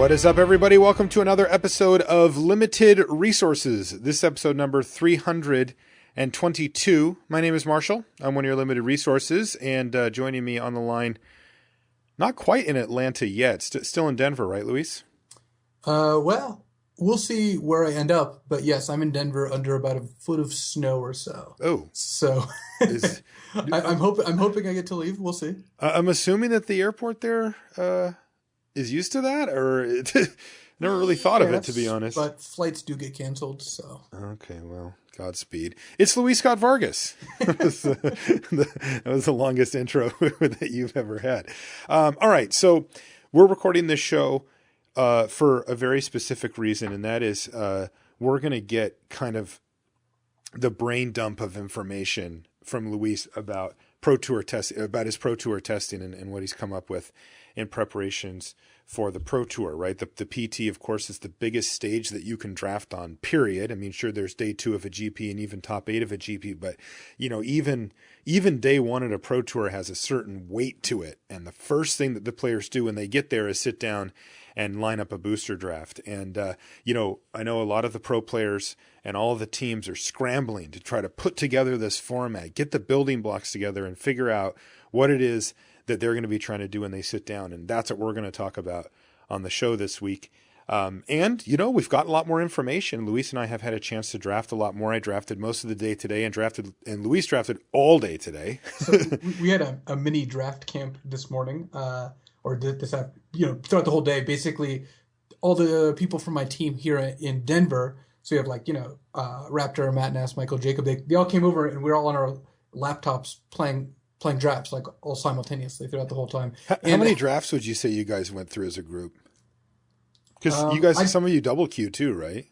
What is up, everybody? Welcome to another episode of Limited Resources. This is episode number 322. My name is Marshall. I'm one of your Limited Resources, and joining me on the line, not quite in Atlanta yet, still in Denver, right, Luis? Well, we'll see where I end up, but yes, I'm in Denver under about a foot of snow or so. Oh, so I'm hoping I get to leave. We'll see. I'm assuming that the airport there is used to that, or never really thought of it, to be honest. But flights do get canceled, so. Okay, well, Godspeed. It's Luis Scott-Vargas. That was the longest intro that you've ever had. All right, so we're recording this show for a very specific reason, and that is we're going to get kind of the brain dump of information from Luis about Pro Tour about his Pro Tour testing and what he's come up with in preparations for the Pro Tour, right? The PT, of course, is the biggest stage that you can draft on, period. I mean, sure, there's day 2 of a GP and even top 8 of a GP, but, you know, even day 1 at a Pro Tour has a certain weight to it. And the first thing that the players do when they get there is sit down and line up a booster draft. And, you know, I know a lot of the pro players and all of the teams are scrambling to try to put together this format, get the building blocks together and figure out what it is that they're going to be trying to do when they sit down. And that's what we're going to talk about on the show this week. And, you know, we've got a lot more information. Luis and I have had a chance to draft a lot more. I drafted most of the day today and Luis drafted all day today. So we had a mini draft camp this morning, or this, throughout the whole day. Basically, all the people from my team here in Denver. So you have Raptor, Matt Nass, Michael, Jacob. They all came over and we were all on our laptops playing drafts, like all simultaneously throughout the whole time. How many drafts would you say you guys went through as a group? Because you guys, some of you double queue too, right?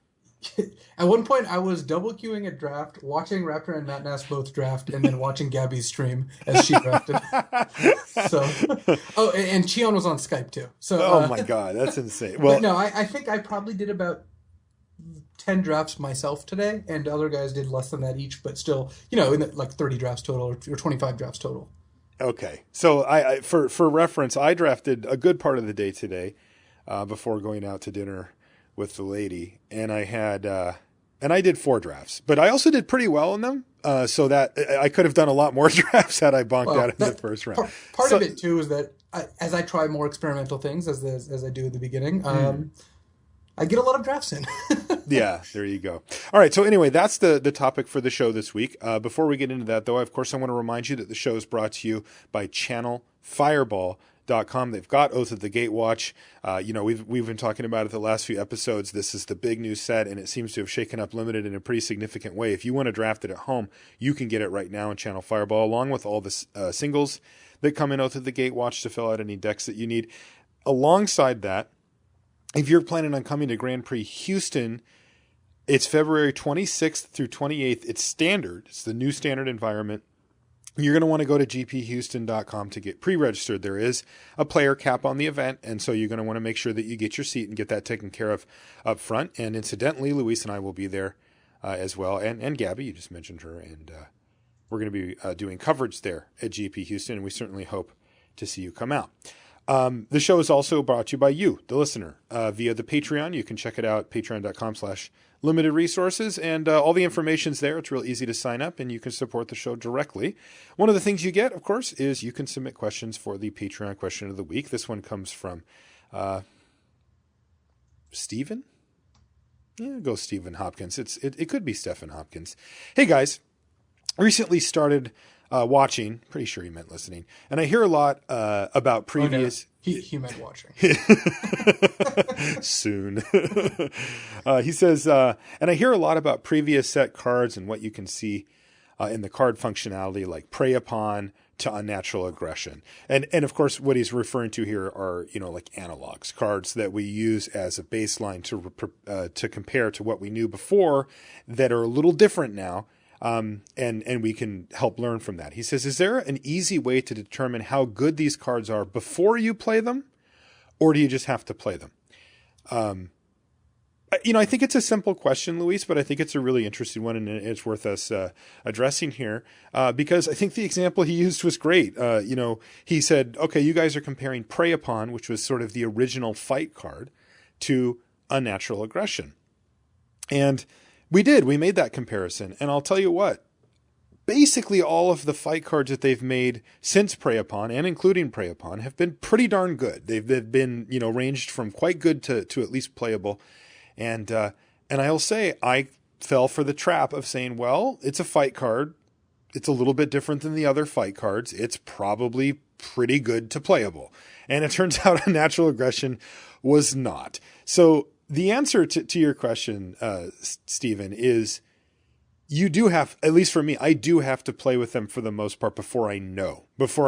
At one point, I was double queuing a draft, watching Raptor and Matt Nass both draft, and then watching Gabby's stream as she drafted. And Cheon was on Skype too. So, oh my God, that's insane. Well, but no, I think I probably did about 10 drafts myself today, and other guys did less than that each, but still, in like 30 drafts total or 25 drafts total. Okay. So I for reference, I drafted a good part of the day today before going out to dinner with the lady, and I had and I did 4 drafts, but I also did pretty well in them. So that I could have done a lot more drafts had I bonked out in the first round. Part of it too is that as I try more experimental things as I do in the beginning, I get a lot of drafts in. Yeah, there you go. All right. So anyway, that's the topic for the show this week. Before we get into that, though, of course, I want to remind you that the show is brought to you by channelfireball.com. They've got Oath of the Gatewatch. We've been talking about it the last few episodes. This is the big new set, and it seems to have shaken up Limited in a pretty significant way. If you want to draft it at home, you can get it right now in Channel Fireball, along with all the singles that come in Oath of the Gatewatch to fill out any decks that you need. Alongside that, if you're planning on coming to Grand Prix Houston, it's February 26th through 28th. It's standard. It's the new standard environment. You're going to want to go to gphouston.com to get pre-registered. There is a player cap on the event, and so you're going to want to make sure that you get your seat and get that taken care of up front. And incidentally, Luis and I will be there as well, and Gabby, you just mentioned her, and we're going to be doing coverage there at GP Houston, and we certainly hope to see you come out. The show is also brought to you by you, the listener, via the Patreon. You can check it out, patreon.com/limited resources, and all the information's there. It's real easy to sign up, and you can support the show directly. One of the things you get, of course, is you can submit questions for the Patreon question of the week. This one comes from Stephen? Yeah, go Stephen Hopkins. It could be Stephen Hopkins. Hey, guys. Recently started watching, pretty sure he meant listening, and I hear a lot about previous... Oh, no. He meant watching. Soon. He says, and I hear a lot about previous set cards and what you can see in the card functionality, like Prey Upon to Unnatural Aggression. And of course, what he's referring to here are, like analogs, cards that we use as a baseline to compare to what we knew before that are a little different now. And we can help learn from that. He says, is there an easy way to determine how good these cards are before you play them, or do you just have to play them? I think it's a simple question, Luis, but I think it's a really interesting one, and it's worth us addressing here because I think the example he used was great. He said, okay, you guys are comparing Prey Upon, which was sort of the original fight card, to Unnatural Aggression. And we made that comparison. And I'll tell you what, basically all of the fight cards that they've made since Prey Upon, and including Prey Upon, have been pretty darn good. They've been, ranged from quite good to at least playable. And I'll say I fell for the trap of saying, well, it's a fight card. It's a little bit different than the other fight cards. It's probably pretty good to playable. And it turns out Unnatural Aggression was not. So the answer to your question, Stephen, is you do have, at least for me, I do have to play with them for the most part before I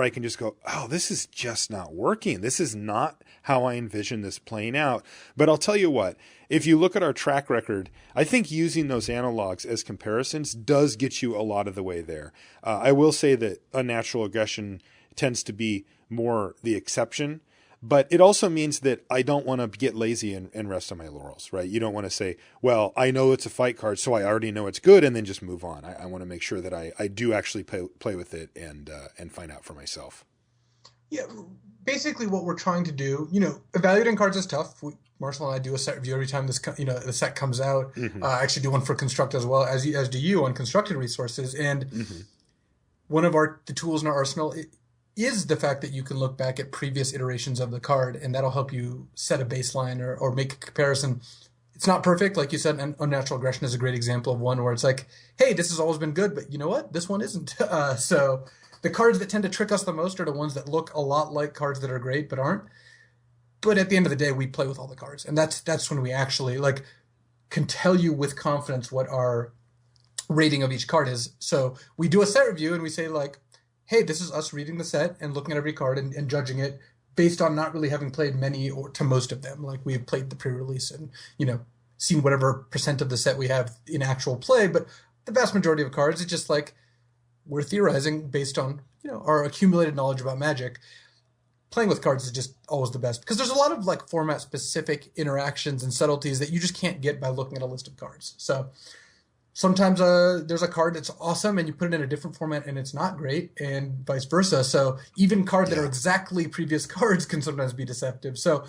can just go, oh, this is just not working. This is not how I envision this playing out. But I'll tell you what, if you look at our track record, I think using those analogs as comparisons does get you a lot of the way there. I will say that Unnatural Aggression tends to be more the exception. But it also means that I don't want to get lazy and rest on my laurels, right? You don't want to say, well, I know it's a fight card, so I already know it's good, and then just move on. I want to make sure that I do actually play with it and find out for myself. Yeah, basically what we're trying to do, evaluating cards is tough. Marshall and I do a set review every time the set comes out. Mm-hmm. I actually do one for Construct as well, as do you on constructed resources. And one of the tools in our arsenal is the fact that you can look back at previous iterations of the card, and that'll help you set a baseline or make a comparison. It's not perfect, like you said, and Unnatural Aggression is a great example of one where it's like, hey, this has always been good, but you know what? This one isn't. So the cards that tend to trick us the most are the ones that look a lot like cards that are great but aren't. But at the end of the day, we play with all the cards, and that's when we actually can tell you with confidence what our rating of each card is. So we do a set review, and we say hey, this is us reading the set and looking at every card and judging it based on not really having played many or to most of them. Like we've played the pre-release and, seen whatever % of the set we have in actual play. But the vast majority of cards, it's just we're theorizing based on, our accumulated knowledge about Magic. Playing with cards is just always the best because there's a lot of format specific interactions and subtleties that you just can't get by looking at a list of cards. So sometimes there's a card that's awesome and you put it in a different format and it's not great, and vice versa. So even cards that are exactly previous cards can sometimes be deceptive. So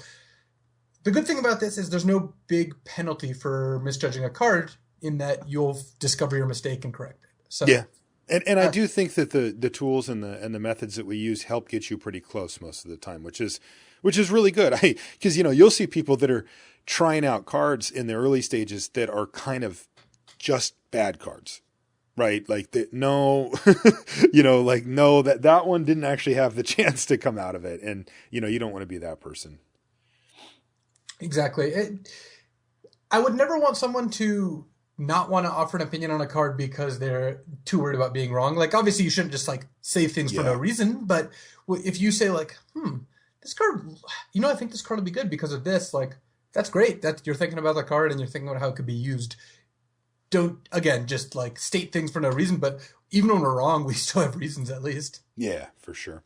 the good thing about this is there's no big penalty for misjudging a card in that you'll discover your mistake and correct it. So yeah. And I do think that the tools and the methods that we use help get you pretty close most of the time, which is really good. Because you'll see people that are trying out cards in the early stages that are kind of just bad cards, right? No, that one didn't actually have the chance to come out of it. And, you don't want to be that person. Exactly. I would never want someone to not want to offer an opinion on a card because they're too worried about being wrong. Obviously you shouldn't just say things for no reason, but if you say this card, I think this card will be good because of this, that's great that you're thinking about the card and you're thinking about how it could be used. Don't, again, just state things for no reason, but even when we're wrong, we still have reasons at least. Yeah, for sure.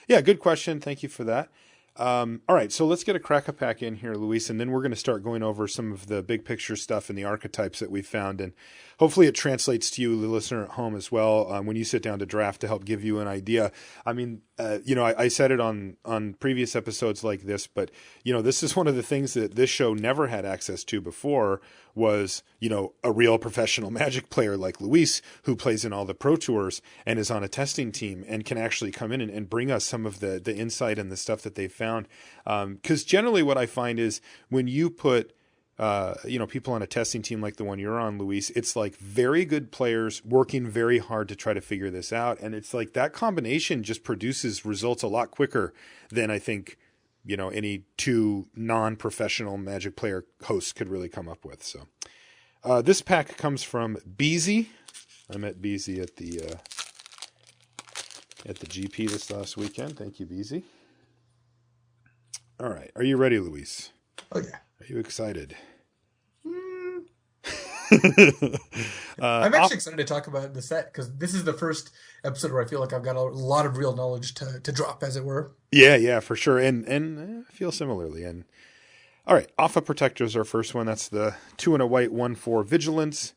Yeah, good question. Thank you for that. All right, so let's get a crack-a-pack in here, Luis, and then we're going to start going over some of the big picture stuff and the archetypes that we found, and hopefully it translates to you, the listener at home, as well when you sit down to draft to help give you an idea. I mean, I said it on previous episodes like this, but this is one of the things that this show never had access to before was a real professional Magic player like Luis, who plays in all the pro tours and is on a testing team and can actually come in and bring us some of the insight and the stuff that they've found. Because generally what I find is when you put people on a testing team like the one you're on, Luis, it's very good players working very hard to try to figure this out. And it's that combination just produces results a lot quicker than I think, any two non-professional Magic player hosts could really come up with. So this pack comes from Beezy. I met Beezy at the GP this last weekend. Thank you, Beezy. All right. Are you ready, Luis? Oh, yeah. Are you excited? I'm actually excited to talk about the set because this is the first episode where I feel like I've got a lot of real knowledge to drop, as it were. Yeah, for sure. And I feel similarly. And all right, Alpha Protector is our first one. That's the 2 and a white 1/4 Vigilance.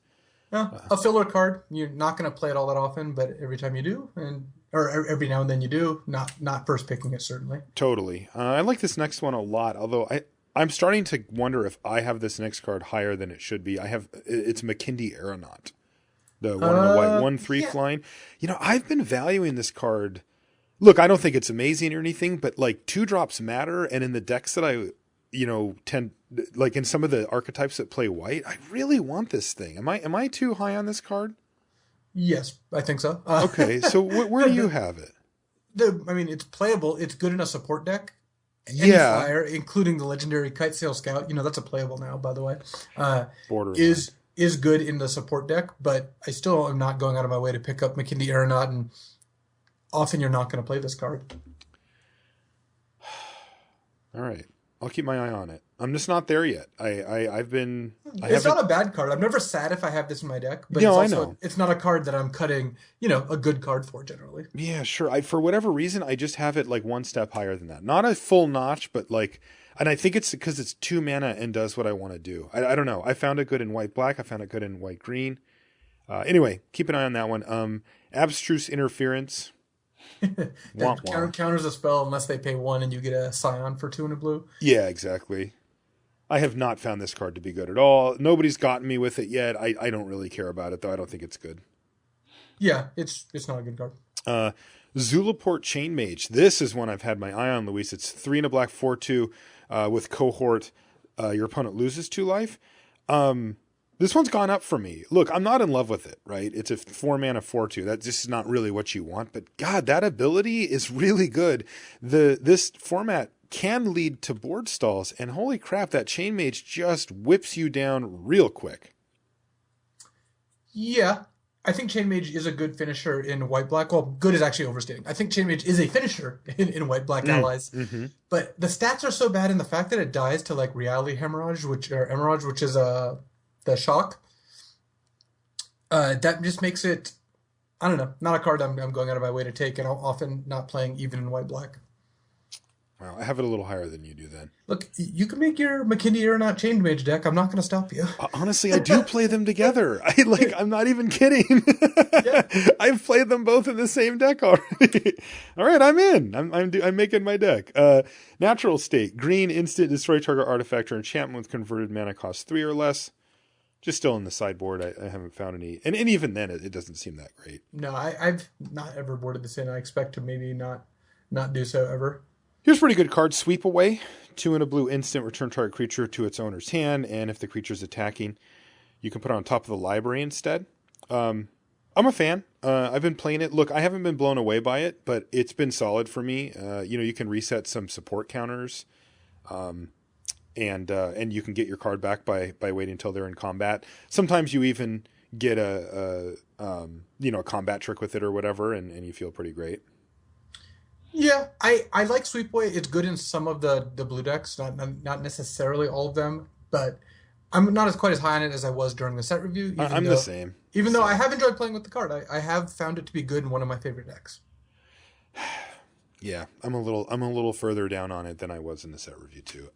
A filler card. You're not going to play it all that often, but every time you do, or every now and then you do, not first picking it, certainly. Totally. I like this next one a lot, although I'm starting to wonder if I have this next card higher than it should be. It's McKindy Aeronaut, the one in the white 1/3 flying. I've been valuing this card. Look, I don't think it's amazing or anything, but like 2-drops matter, and in the decks that I tend, like in some of the archetypes that play white, I really want this thing. Am I too high on this card? Yes, I think so. Okay, so where do you have it? It's playable. It's good in a support deck. Any flyer, including the legendary Kite Sail Scout. That's a playable now, by the way. Borderline. Is good in the support deck, but I still am not going out of my way to pick up McKindy Aeronaut, and often you're not going to play this card. All right. I'll keep my eye on it. I'm just not there yet. It's not a bad card. I'm never sad if I have this in my deck, but it's not a card that I'm cutting, a good card for generally. Yeah, sure. For whatever reason, I just have it like one step higher than that. Not a full notch, but like, and I think it's because it's 2 mana and does what I want to do. I don't know. I found it good in white-black. I found it good in white-green. Anyway, keep an eye on that one. Abstruse Interference. Counters a spell unless they pay 1 and you get a Scion for 2 and a blue. Yeah, exactly. I have not found this card to be good at all. Nobody's gotten me with it yet. I don't really care about it, though. I don't think it's good. Yeah, it's not a good card. Zulaport Chain Mage. This is one I've had my eye on, Luis. It's 3 and a black, 4/2 with Cohort. Your opponent loses 2 life. This one's gone up for me. Look, I'm not in love with it, right? It's a 4 mana 4/2. That's just not really what you want. But God, that ability is really good. This format can lead to board stalls, and holy crap, that Chain Mage just whips you down real quick. Yeah, I think Chain Mage is a good finisher in white-black. Well, good is actually overstating. I think Chain Mage is a finisher in white-black allies. Mm-hmm. But the stats are so bad in the fact that it dies to like Reality Hemorrhage, which is the shock. That just makes it, I don't know, not a card I'm going out of my way to take, and I'm often not playing even in white-black. Wow, I have it a little higher than you do then. Look, you can make your McKindy Aeronaut Chain Mage deck. I'm not going to stop you. Honestly, I do play them together. I'm not even kidding. Yeah. I've played them both in the same deck already. All right, I'm in. I'm making my deck. Natural State, green, instant, destroy target artifact or enchantment with converted mana cost 3 or less. Just still in the sideboard. I haven't found any. And even then, it doesn't seem that great. No, I've not ever boarded this in. I expect to maybe not do so ever. Here's a pretty good card. Sweep Away. 2 and a blue instant. Return target creature to its owner's hand. And if the creature's attacking, you can put it on top of the library instead. I'm a fan. I've been playing it. Look, I haven't been blown away by it, but it's been solid for me. You can reset some support counters. And you can get your card back by waiting until they're in combat. Sometimes you even get a combat trick with it or whatever, and you feel pretty great. Yeah, I like Sweep Away. It's good in some of the blue decks, not necessarily all of them, but I'm not quite as high on it as I was during the set review. I'm the same. Even though I have enjoyed playing with the card, I have found it to be good in one of my favorite decks. Yeah, I'm a little further down on it than I was in the set review too.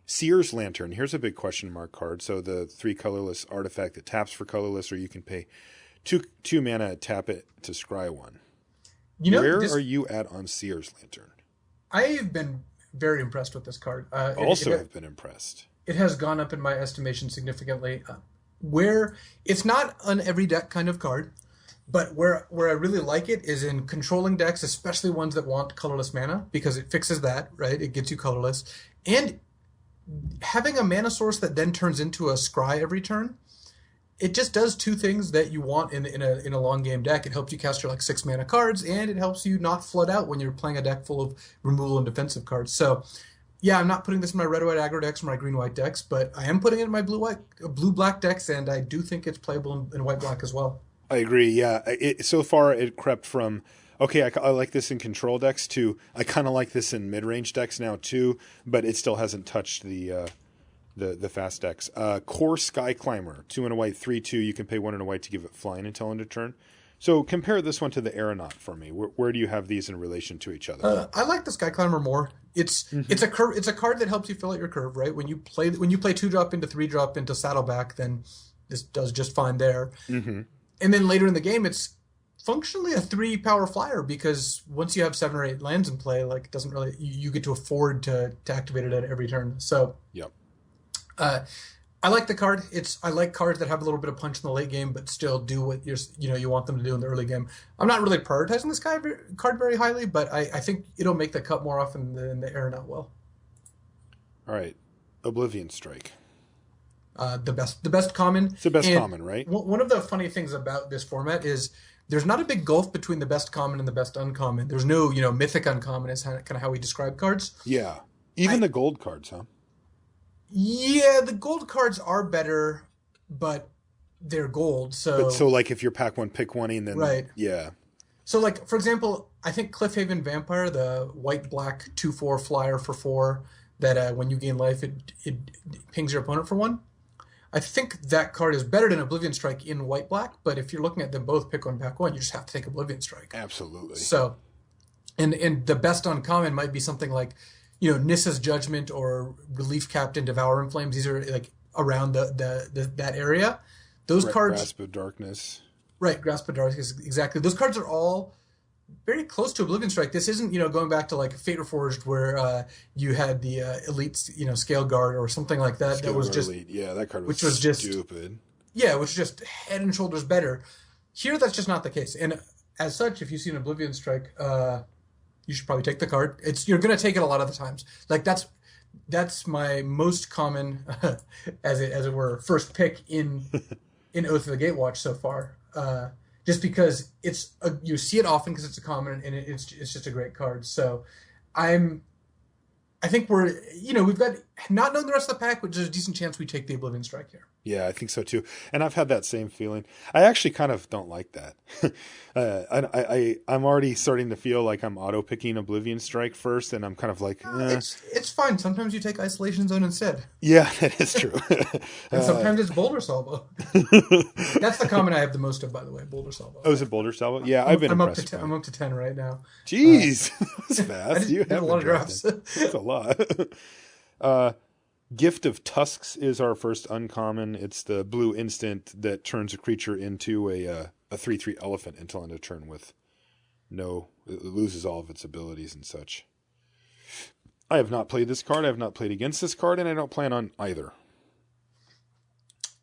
Seer's Lantern. Here's a big question mark card. So the 3 colorless artifact that taps for colorless, or you can pay 2 mana, tap it to scry 1. Where are you at on Seer's Lantern? I have been very impressed with this card. Have been impressed. It has gone up in my estimation significantly. Where it's not an every deck kind of card, but where I really like it is in controlling decks, especially ones that want colorless mana, because it fixes that, right? It gets you colorless. And having a mana source that then turns into a scry every turn, it just does 2 things that you want in a long game deck. It helps you cast your 6 mana cards, and it helps you not flood out when you're playing a deck full of removal and defensive cards. So, yeah, I'm not putting this in my red-white aggro decks or my green-white decks, but I am putting it in my blue-black decks, and I do think it's playable in white-black as well. I agree. Yeah, so far it crept from okay, I like this in control decks to I kind of like this in mid-range decks now too, but it still hasn't touched the fast decks. Core Sky Climber, 2 and a white, 3/2. You can pay 1 and a white to give it flying until end of turn. So compare this one to the Aeronaut for me. Where do you have these in relation to each other? I like the Sky Climber more. It's a curve. It's a card that helps you fill out your curve, right? When you play 2-drop into 3-drop into Saddleback, then this does just fine there. Mm-hmm. And then later in the game, it's functionally a 3 power flyer because once you have 7 or 8 lands in play, like it doesn't really you get to afford to activate it at every turn. So Yep. I like the card. I like cards that have a little bit of punch in the late game, but still do what you want them to do in the early game. I'm not really prioritizing this card very highly, but I think it'll make the cut more often than the air out well. All right, Oblivion Strike. The best common. It's the best common, right? One of the funny things about this format is there's not a big gulf between the best common and the best uncommon. There's no mythic uncommon is kind of how we describe cards. Yeah, even the gold cards, huh? Yeah, the gold cards are better, but they're gold. So like if you're pack one, pick one, and then right. Yeah. So like for example, I think Cliffhaven Vampire, the white-black 2/4 flyer for 4, that when you gain life it pings your opponent for 1. I think that card is better than Oblivion Strike in white-black, but if you're looking at them both pick one, pack one, you just have to take Oblivion Strike. Absolutely. So, and the best uncommon might be something like, Nissa's Judgment or Relief Captain, Devour in Flames. These are like around that area. Those cards. Grasp of Darkness. Right, Grasp of Darkness, exactly. Those cards are all very close to Oblivion Strike. This isn't, going back to like Fate Reforged where you had the Elite, Scale Guard or something like that. Scale that was just Elite. Yeah, that card was which was just stupid. Yeah, which was just head and shoulders better. Here, that's just not the case. And as such, if you see an Oblivion Strike, you should probably take the card. You're going to take it a lot of the times. Like that's my most common, as it were, first pick in Oath of the Gatewatch so far. Just because you see it often because it's a common and it's just a great card. So I think we've got not knowing the rest of the pack, which is a decent chance we take the Oblivion Strike here. Yeah, I think so too. And I've had that same feeling. I actually kind of don't like that. I'm already starting to feel like I'm auto picking Oblivion Strike first, and I'm kind of like, it's fine. Sometimes you take Isolation Zone instead. Yeah, that is true. And sometimes it's Boulder Salvo. That's the common I have the most of, by the way, Boulder Salvo. Oh, is it Boulder Salvo? Yeah, I've been impressed. I'm up to 10 right now. Jeez, that's fast. You have a lot of drafts. That's a lot. Gift of Tusks is our first uncommon. It's the blue instant that turns a creature into a 3/3 elephant until end of turn it loses all of its abilities and such. I have not played this card. I have not played against this card, and I don't plan on either.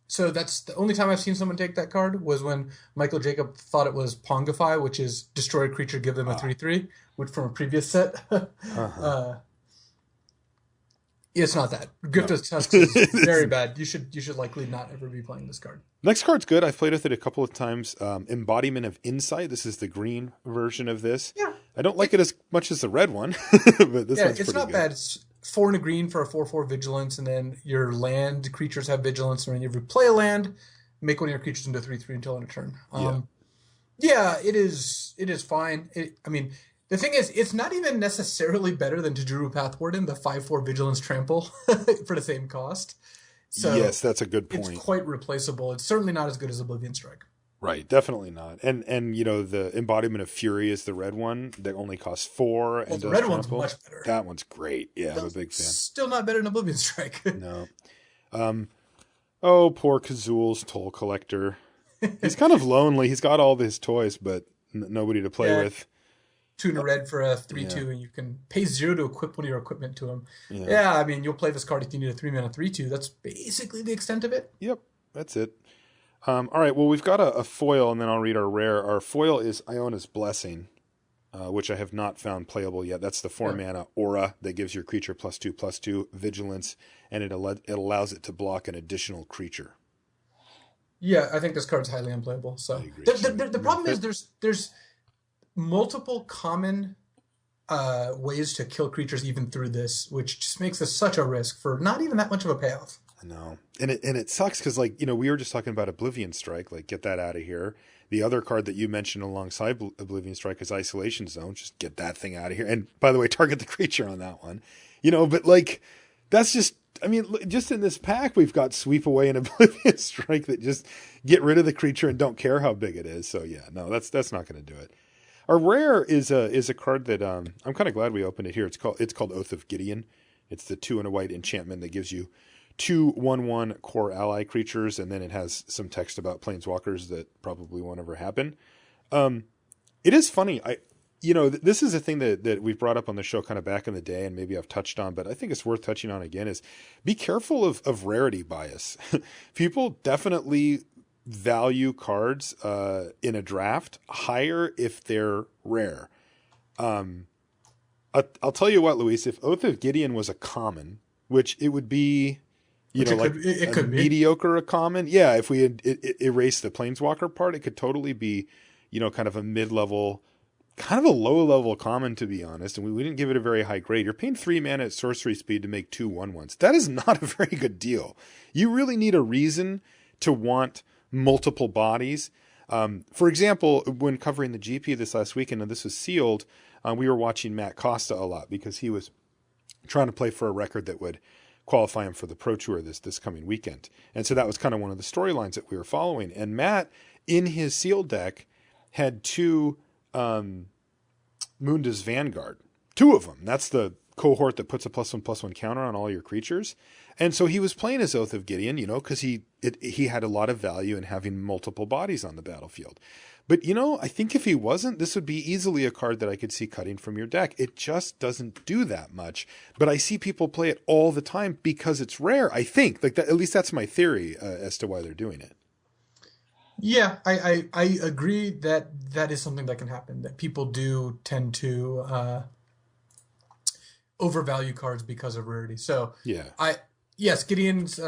So that's the only time I've seen someone take that card was when Michael Jacob thought it was Pongify, which is destroy a creature, give them a 3/3, which from a previous set. It's not that. Gift of Tusks is very bad. You should likely not ever be playing this card. Next card's good. I've played with it a couple of times. Embodiment of Insight. This is the green version of this. Yeah. I don't like it as much as the red one, but this one's pretty it's not good. bad. It's 4 and a green for a 4/4 vigilance, and then your land creatures have vigilance, and when you play a land, make one of your creatures into 3/3 until end of turn. It is fine. The thing is, it's not even necessarily better than Tajuru Pathwarden, the 5/4 Vigilance Trample for the same cost. So yes, that's a good point. It's quite replaceable. It's certainly not as good as Oblivion Strike. Right, definitely not. And the Embodiment of Fury is the red one that only costs 4. And the red trample. One's much better. That one's great. Yeah, I'm a big fan. Still not better than Oblivion Strike. No. Poor Kazul's Toll Collector. He's kind of lonely. He's got all of his toys, but nobody to play with. 2 and a red for a 3/2, and you can pay 0 to equip one of your equipment to him. Yeah. You'll play this card if you need a 3-mana 3/2. That's basically the extent of it. Yep, that's it. All right, well, we've got a foil, and then I'll read our rare. Our foil is Iona's Blessing, which I have not found playable yet. That's the 4-mana aura that gives your creature +2/+2 vigilance, and it allows it to block an additional creature. Yeah, I think this card's highly unplayable. So I agree. The problem is there's multiple common ways to kill creatures even through this, which just makes this such a risk for not even that much of a payoff. I know. And it sucks because, we were just talking about Oblivion Strike, get that out of here. The other card that you mentioned alongside Oblivion Strike is Isolation Zone. Just get that thing out of here. And by the way, target the creature on that one. But that's just, just in this pack, we've got Sweep Away and Oblivion Strike that just get rid of the creature and don't care how big it is. So yeah, no, that's not going to do it. Our rare is a card that I'm kind of glad we opened it here. It's called Oath of Gideon. It's the 2 and a white enchantment that gives you 2 1/1 core ally creatures, and then it has some text about planeswalkers that probably won't ever happen. It is funny. This is a thing that we've brought up on the show kind of back in the day, and maybe I've touched on, but I think it's worth touching on again, is be careful of rarity bias. People definitely value cards in a draft higher if they're rare. I'll tell you what, Luis, if Oath of Gideon was a common, which it would be, it could be mediocre a common. Yeah, if we had erased the Planeswalker part, it could totally be, kind of a mid-level, kind of a low-level common, to be honest. And we didn't give it a very high grade. You're paying 3 mana at sorcery speed to make 2 1/1s. That is not a very good deal. You really need a reason to want multiple bodies. For example, when covering the GP this last weekend, and this was sealed, we were watching Matt Costa a lot because he was trying to play for a record that would qualify him for the Pro Tour this coming weekend. And so that was kind of one of the storylines that we were following. And Matt, in his sealed deck, had 2 Munda's Vanguard. 2 of them. That's the cohort that puts a +1/+1 counter on all your creatures. And so he was playing his Oath of Gideon, because he had a lot of value in having multiple bodies on the battlefield. But, I think if he wasn't, this would be easily a card that I could see cutting from your deck. It just doesn't do that much. But I see people play it all the time because it's rare, I think. Like that, at least that's my theory as to why they're doing it. Yeah, I agree that is something that can happen, that people do tend to overvalue cards because of rarity. So yeah, Gideon's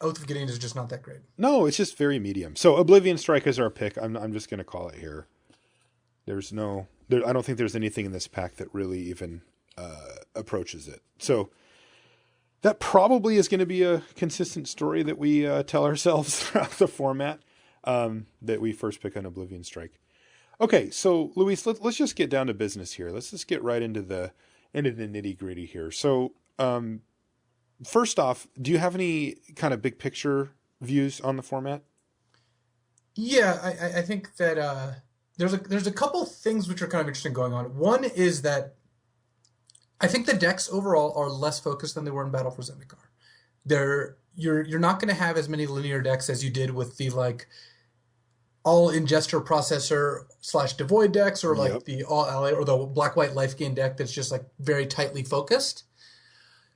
Oath of Gideon is just not that great. No, it's just very medium. So Oblivion Strike is our pick. I'm just going to call it here. I don't think there's anything in this pack that really even approaches it. So that probably is going to be a consistent story that we tell ourselves throughout the format, that we first pick on Oblivion Strike. Okay, so Luis, let's just get down to business here. Let's just get right into the nitty gritty here. So, first off, do you have any kind of big picture views on the format? Yeah, I think that there's a couple things which are kind of interesting going on. One is that I think the decks overall are less focused than they were in Battle for Zendikar. You're not going to have as many linear decks as you did with the all ingester processor / devoid decks, or the all ally or the black-white life gain deck that's just very tightly focused.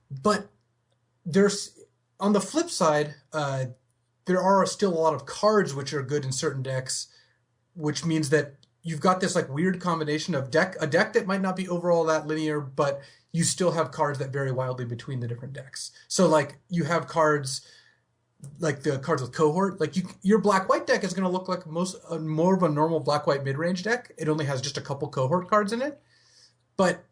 But there's, on the flip side, there are still a lot of cards which are good in certain decks, which means that you've got this weird combination of a deck that might not be overall that linear, but you still have cards that vary wildly between the different decks. So you have cards like the cards with cohort. Your black-white deck is going to look like more of a normal black-white mid-range deck. It only has just a couple cohort cards in it, but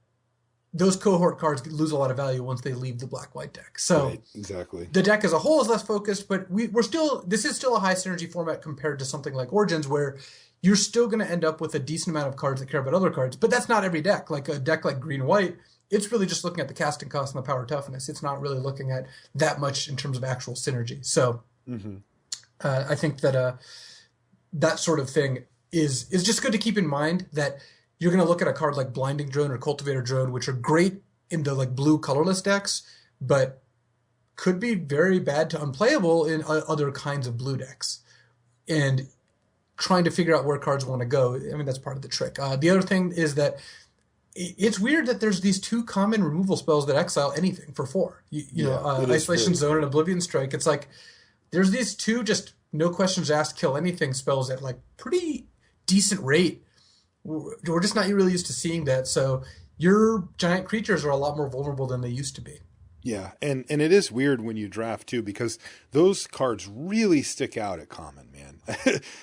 those cohort cards lose a lot of value once they leave the black-white deck. So right, exactly. The deck as a whole is less focused, but this is still a high synergy format compared to something like Origins, where you're still going to end up with a decent amount of cards that care about other cards. But that's not every deck. Like a deck like Green-White, it's really just looking at the casting cost and the power toughness. It's not really looking at that much in terms of actual synergy. So I think that that sort of thing is just good to keep in mind, that you're going to look at a card like Blinding Drone or Cultivator Drone, which are great in the blue colorless decks, but could be very bad to unplayable in other kinds of blue decks. And trying to figure out where cards want to go, I mean, that's part of the trick. The other thing is that it's weird that there's these 2 common removal spells that exile anything for 4. Isolation Zone and Oblivion Strike. It's there's these 2 just no questions asked, kill anything spells at pretty decent rate. We're just not really used to seeing that. So your giant creatures are a lot more vulnerable than they used to be. Yeah, and it is weird when you draft too, because those cards really stick out at common, man.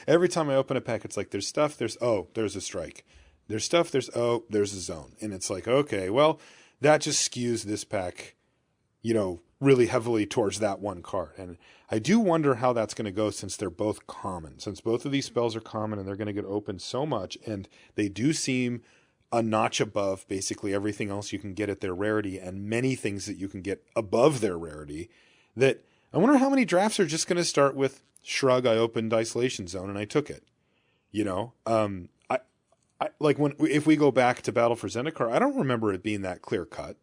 Every time I open a pack, it's there's stuff, there's a strike. There's stuff, there's a zone. And it's okay, well, that just skews this pack, really heavily towards that one card. And I do wonder how that's going to go, since they're both common. Since both of these spells are common and they're going to get opened so much, and they do seem a notch above basically everything else you can get at their rarity, and many things that you can get above their rarity, that I wonder how many drafts are just going to start with shrug, I opened Isolation Zone and I took it. If we go back to Battle for Zendikar, I don't remember it being that clear cut,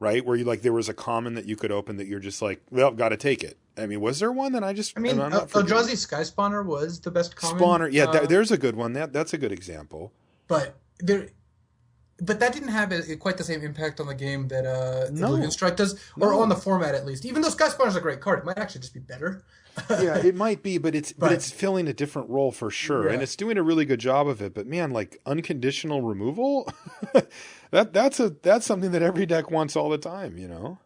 right? Where there was a common that you could open that you're just well, got to take it. I mean, was there one that I just? I mean, I'm not forgetting? Eldrazi Sky Spawner was the best common. Spawner, yeah, there's a good one. That's a good example. But that didn't have quite the same impact on the game that Illusion Strike does, or on the format at least. Even though Sky Spawner is a great card, it might actually just be better. Yeah, it might be, but it's filling a different role for sure, and it's doing a really good job of it. But man, like unconditional removal, that's something that every deck wants all the time, you know?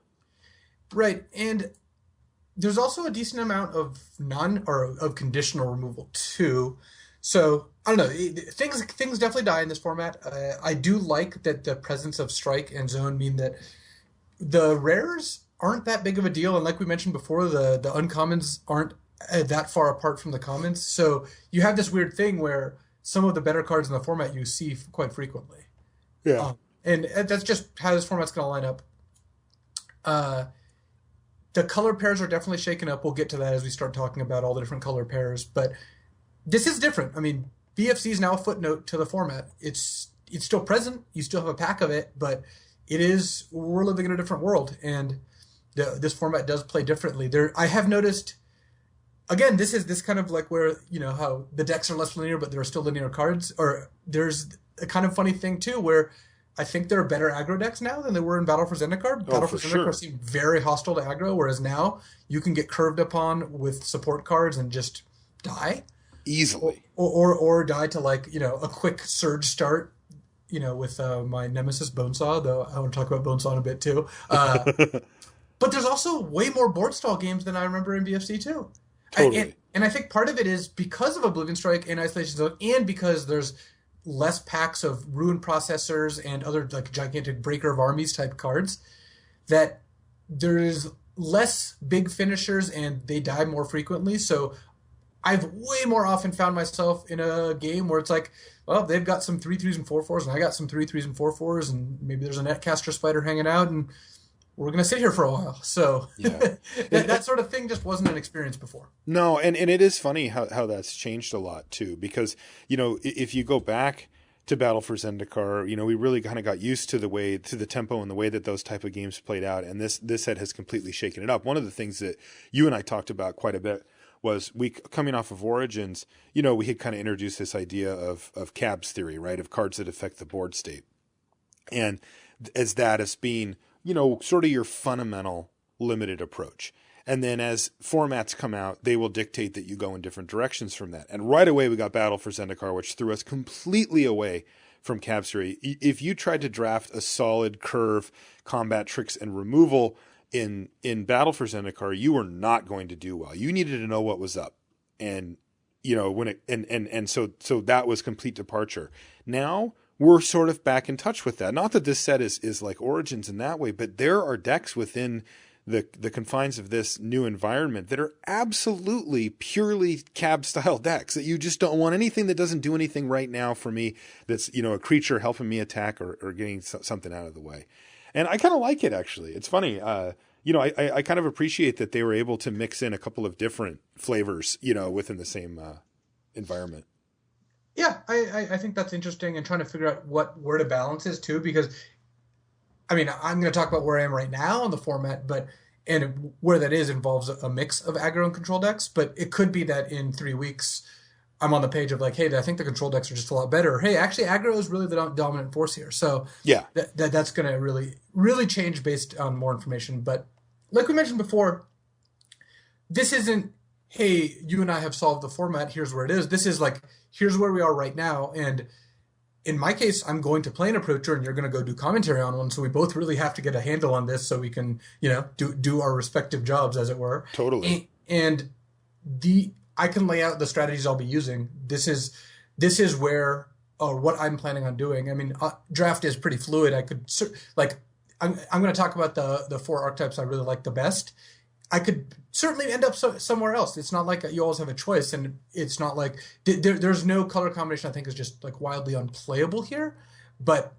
Right, and there's also a decent amount of of conditional removal too. So I don't know. Things definitely die in this format. I do like that the presence of strike and zone mean that the rares aren't that big of a deal, and like we mentioned before, the uncommons aren't that far apart from the commons. So you have this weird thing where some of the better cards in the format you see quite frequently. Yeah, and that's just how this format's going to line up. The color pairs are definitely shaken up. We'll get to that as we start talking about all the different color pairs, but this is different. I mean, BFC is now a footnote to the format. It's still present. You still have a pack of it, but we're living in a different world, and this format does play differently. I have noticed, again, this kind of like where, you know, how the decks are less linear, but there are still linear cards. Or there's a kind of funny thing too, where I think there are better aggro decks now than there were in Battle for Zendikar. Battle for Zendikar seemed very hostile to aggro, whereas now you can get curved upon with support cards and just die easily, or die to, like, you know, a quick surge start, you know, with my nemesis Bonesaw, though I want to talk about Bonesaw in a bit too. But there's also way more board stall games than I remember in BFC too. Totally. And I think part of it is because of Oblivion Strike and Isolation Zone, and because there's less packs of Ruin Processors and other like gigantic Breaker of Armies type cards, that there is less big finishers and they die more frequently. So I've way more often found myself in a game where it's like, well, they've got some 3/3s and 4/4s, and I got some 3/3s and 4/4s, and maybe there's a Netcaster Spider hanging out, and we're going to sit here for a while. So yeah. that sort of thing just wasn't an experience before. No, and it is funny how that's changed a lot too, because, you know, if you go back to Battle for Zendikar, you know, we really kind of got used to the tempo and the way that those type of games played out, and this set has completely shaken it up. One of the things that you and I talked about quite a bit was coming off of Origins, you know, we had kind of introduced this idea of cabs theory, right? Of cards that affect the board state. And as being, you know, sort of your fundamental limited approach. And then as formats come out, they will dictate that you go in different directions from that. And right away we got Battle for Zendikar, which threw us completely away from cabs theory. If you tried to draft a solid curve, combat tricks, and removal in Battle for Zendikar, you were not going to do well. You needed to know what was up. And, you know, so that was complete departure. Now we're sort of back in touch with that. Not that this set is like Origins in that way, but there are decks within the confines of this new environment that are absolutely purely cab style decks that you just don't want anything that doesn't do anything right now for me. That's, you know, a creature helping me attack or getting something out of the way. And I kind of like it, actually. It's funny. You know, I kind of appreciate that they were able to mix in a couple of different flavors, you know, within the same environment. Yeah, I think that's interesting, and trying to figure out where to balance is too, because, I mean, I'm going to talk about where I am right now in the format, and where that is involves a mix of aggro and control decks, but it could be that in 3 weeks I'm on the page of like, hey, I think the control decks are just a lot better. Hey, actually, aggro is really the dominant force here. So yeah, that's going to really, really change based on more information. But like we mentioned before, this isn't, hey, you and I have solved the format, here's where it is. This is like, here's where we are right now. And in my case, I'm going to play an approacher and you're going to go do commentary on one. So we both really have to get a handle on this so we can, you know, do our respective jobs, as it were. Totally. And I can lay out the strategies I'll be using. This is where, what I'm planning on doing. I mean, draft is pretty fluid. I could, like, I'm going to talk about the 4 archetypes I really like the best. I could certainly end up somewhere else. It's not like you always have a choice, and it's not like there's no color combination I think is just like wildly unplayable here. But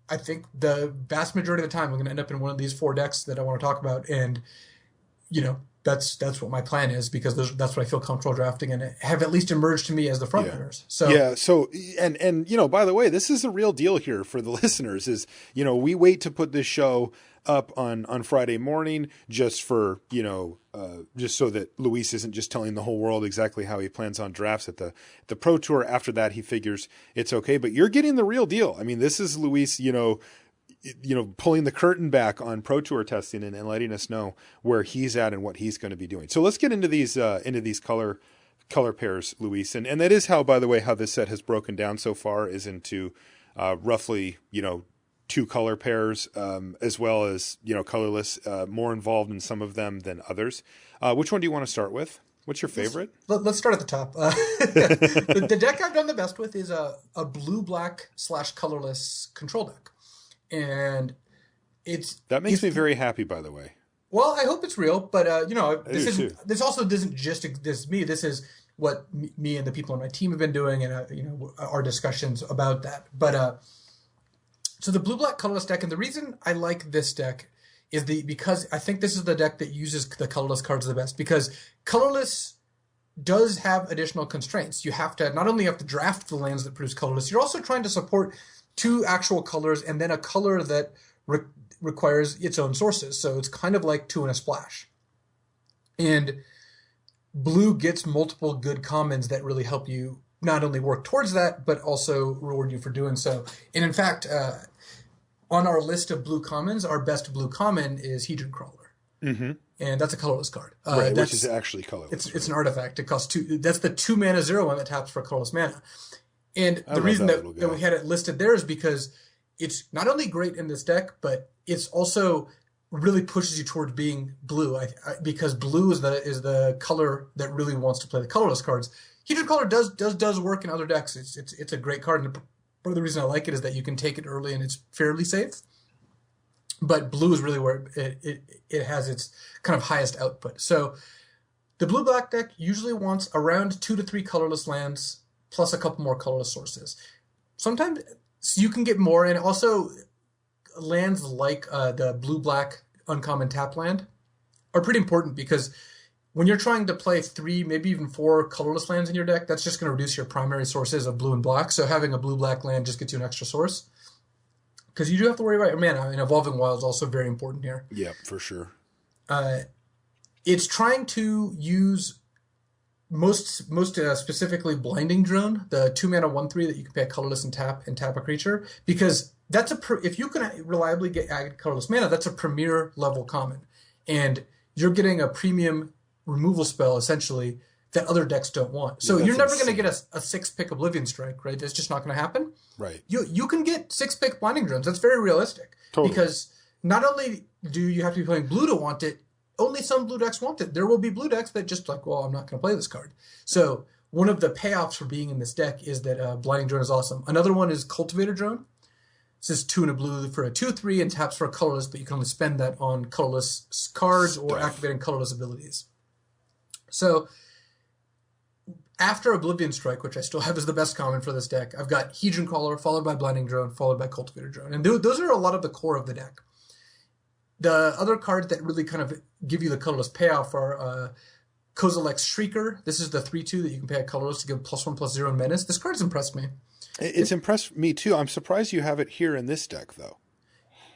I think the vast majority of the time I'm going to end up in one of these 4 decks that I want to talk about, and, you know, that's what my plan is, because that's what I feel comfortable drafting and have at least emerged to me as the front runners. So yeah. So and you know, by the way, this is a real deal here for the listeners. Is, you know, we wait to put this show up on Friday morning just for, just so that Luis isn't just telling the whole world exactly how he plans on drafts at the Pro Tour. After that, he figures it's okay. But you're getting the real deal. I mean, this is Luis, pulling the curtain back on Pro Tour testing and letting us know where he's at and what he's going to be doing. So let's get into these color pairs, Luis. And that is how, by the way, how this set has broken down so far is into roughly, 2 color pairs, as well as, colorless, more involved in some of them than others. Which one do you want to start with? What's your favorite? Let's start at the top. The deck I've done the best with is a blue-black / colorless control deck. And that makes me very happy, by the way. Well, I hope it's real, but this also isn't just me. This is what me and the people on my team have been doing, and our discussions about that. But so the blue-black colorless deck, and the reason I like this deck is because I think this is the deck that uses the colorless cards the best, because colorless does have additional constraints. You have to not only have to draft the lands that produce colorless, you're also trying to support 2 actual colors and then a color that requires its own sources. So it's kind of like 2 in a splash. And blue gets multiple good commons that really help you not only work towards that, but also reward you for doing so. And in fact, on our list of blue commons, our best blue common is Hedron Crawler. Mm-hmm. And that's a colorless card. Right, which is actually colorless. It's an artifact. It costs 2. That's the 2 mana 0 that taps for colorless mana. And the reason that we had it listed there is because it's not only great in this deck, but it's also really pushes you towards being blue. Because blue is the color that really wants to play the colorless cards. Hedron Crawler does work in other decks. It's a great card, and part of the reason I like it is that you can take it early and it's fairly safe. But blue is really where it has its kind of highest output. So the blue-black deck usually wants around 2 to 3 colorless lands plus a couple more colorless sources. Sometimes you can get more, and also lands like the blue-black uncommon tap land are pretty important, because when you're trying to play 3, maybe even 4 colorless lands in your deck, that's just going to reduce your primary sources of blue and black. So having a blue-black land just gets you an extra source. Because you do have to worry about your mana, and Evolving Wild is also very important here. Yeah, for sure. It's trying to use most specifically Blinding Drone, the 2 mana 1/3 that you can pay a colorless and tap a creature, because that's if you can reliably get added colorless mana, that's a premier level common, and you're getting a premium removal spell essentially that other decks don't want. So you're never going to get a 6-pick Oblivion Strike, right? That's just not going to happen. Right. You can get 6-pick Blinding Drones. That's very realistic. Totally. Because not only do you have to be playing blue to want it, only some blue decks want it. There will be blue decks that just like, well, I'm not going to play this card. So one of the payoffs for being in this deck is that Blinding Drone is awesome. Another one is Cultivator Drone. This is 2 and a blue for a 2/3 and taps for a colorless, but you can only spend that on colorless cards or activating colorless abilities. So after Oblivion Strike, which I still have as the best common for this deck, I've got Hedron Crawler, followed by Blinding Drone, followed by Cultivator Drone. And those are a lot of the core of the deck. The other cards that really kind of give you the colorless payoff are Kozilek's Shrieker. This is the 3/2 that you can pay a colorless to give +1/+0 in menace. This card's impressed me. It's impressed me too. I'm surprised you have it here in this deck, though.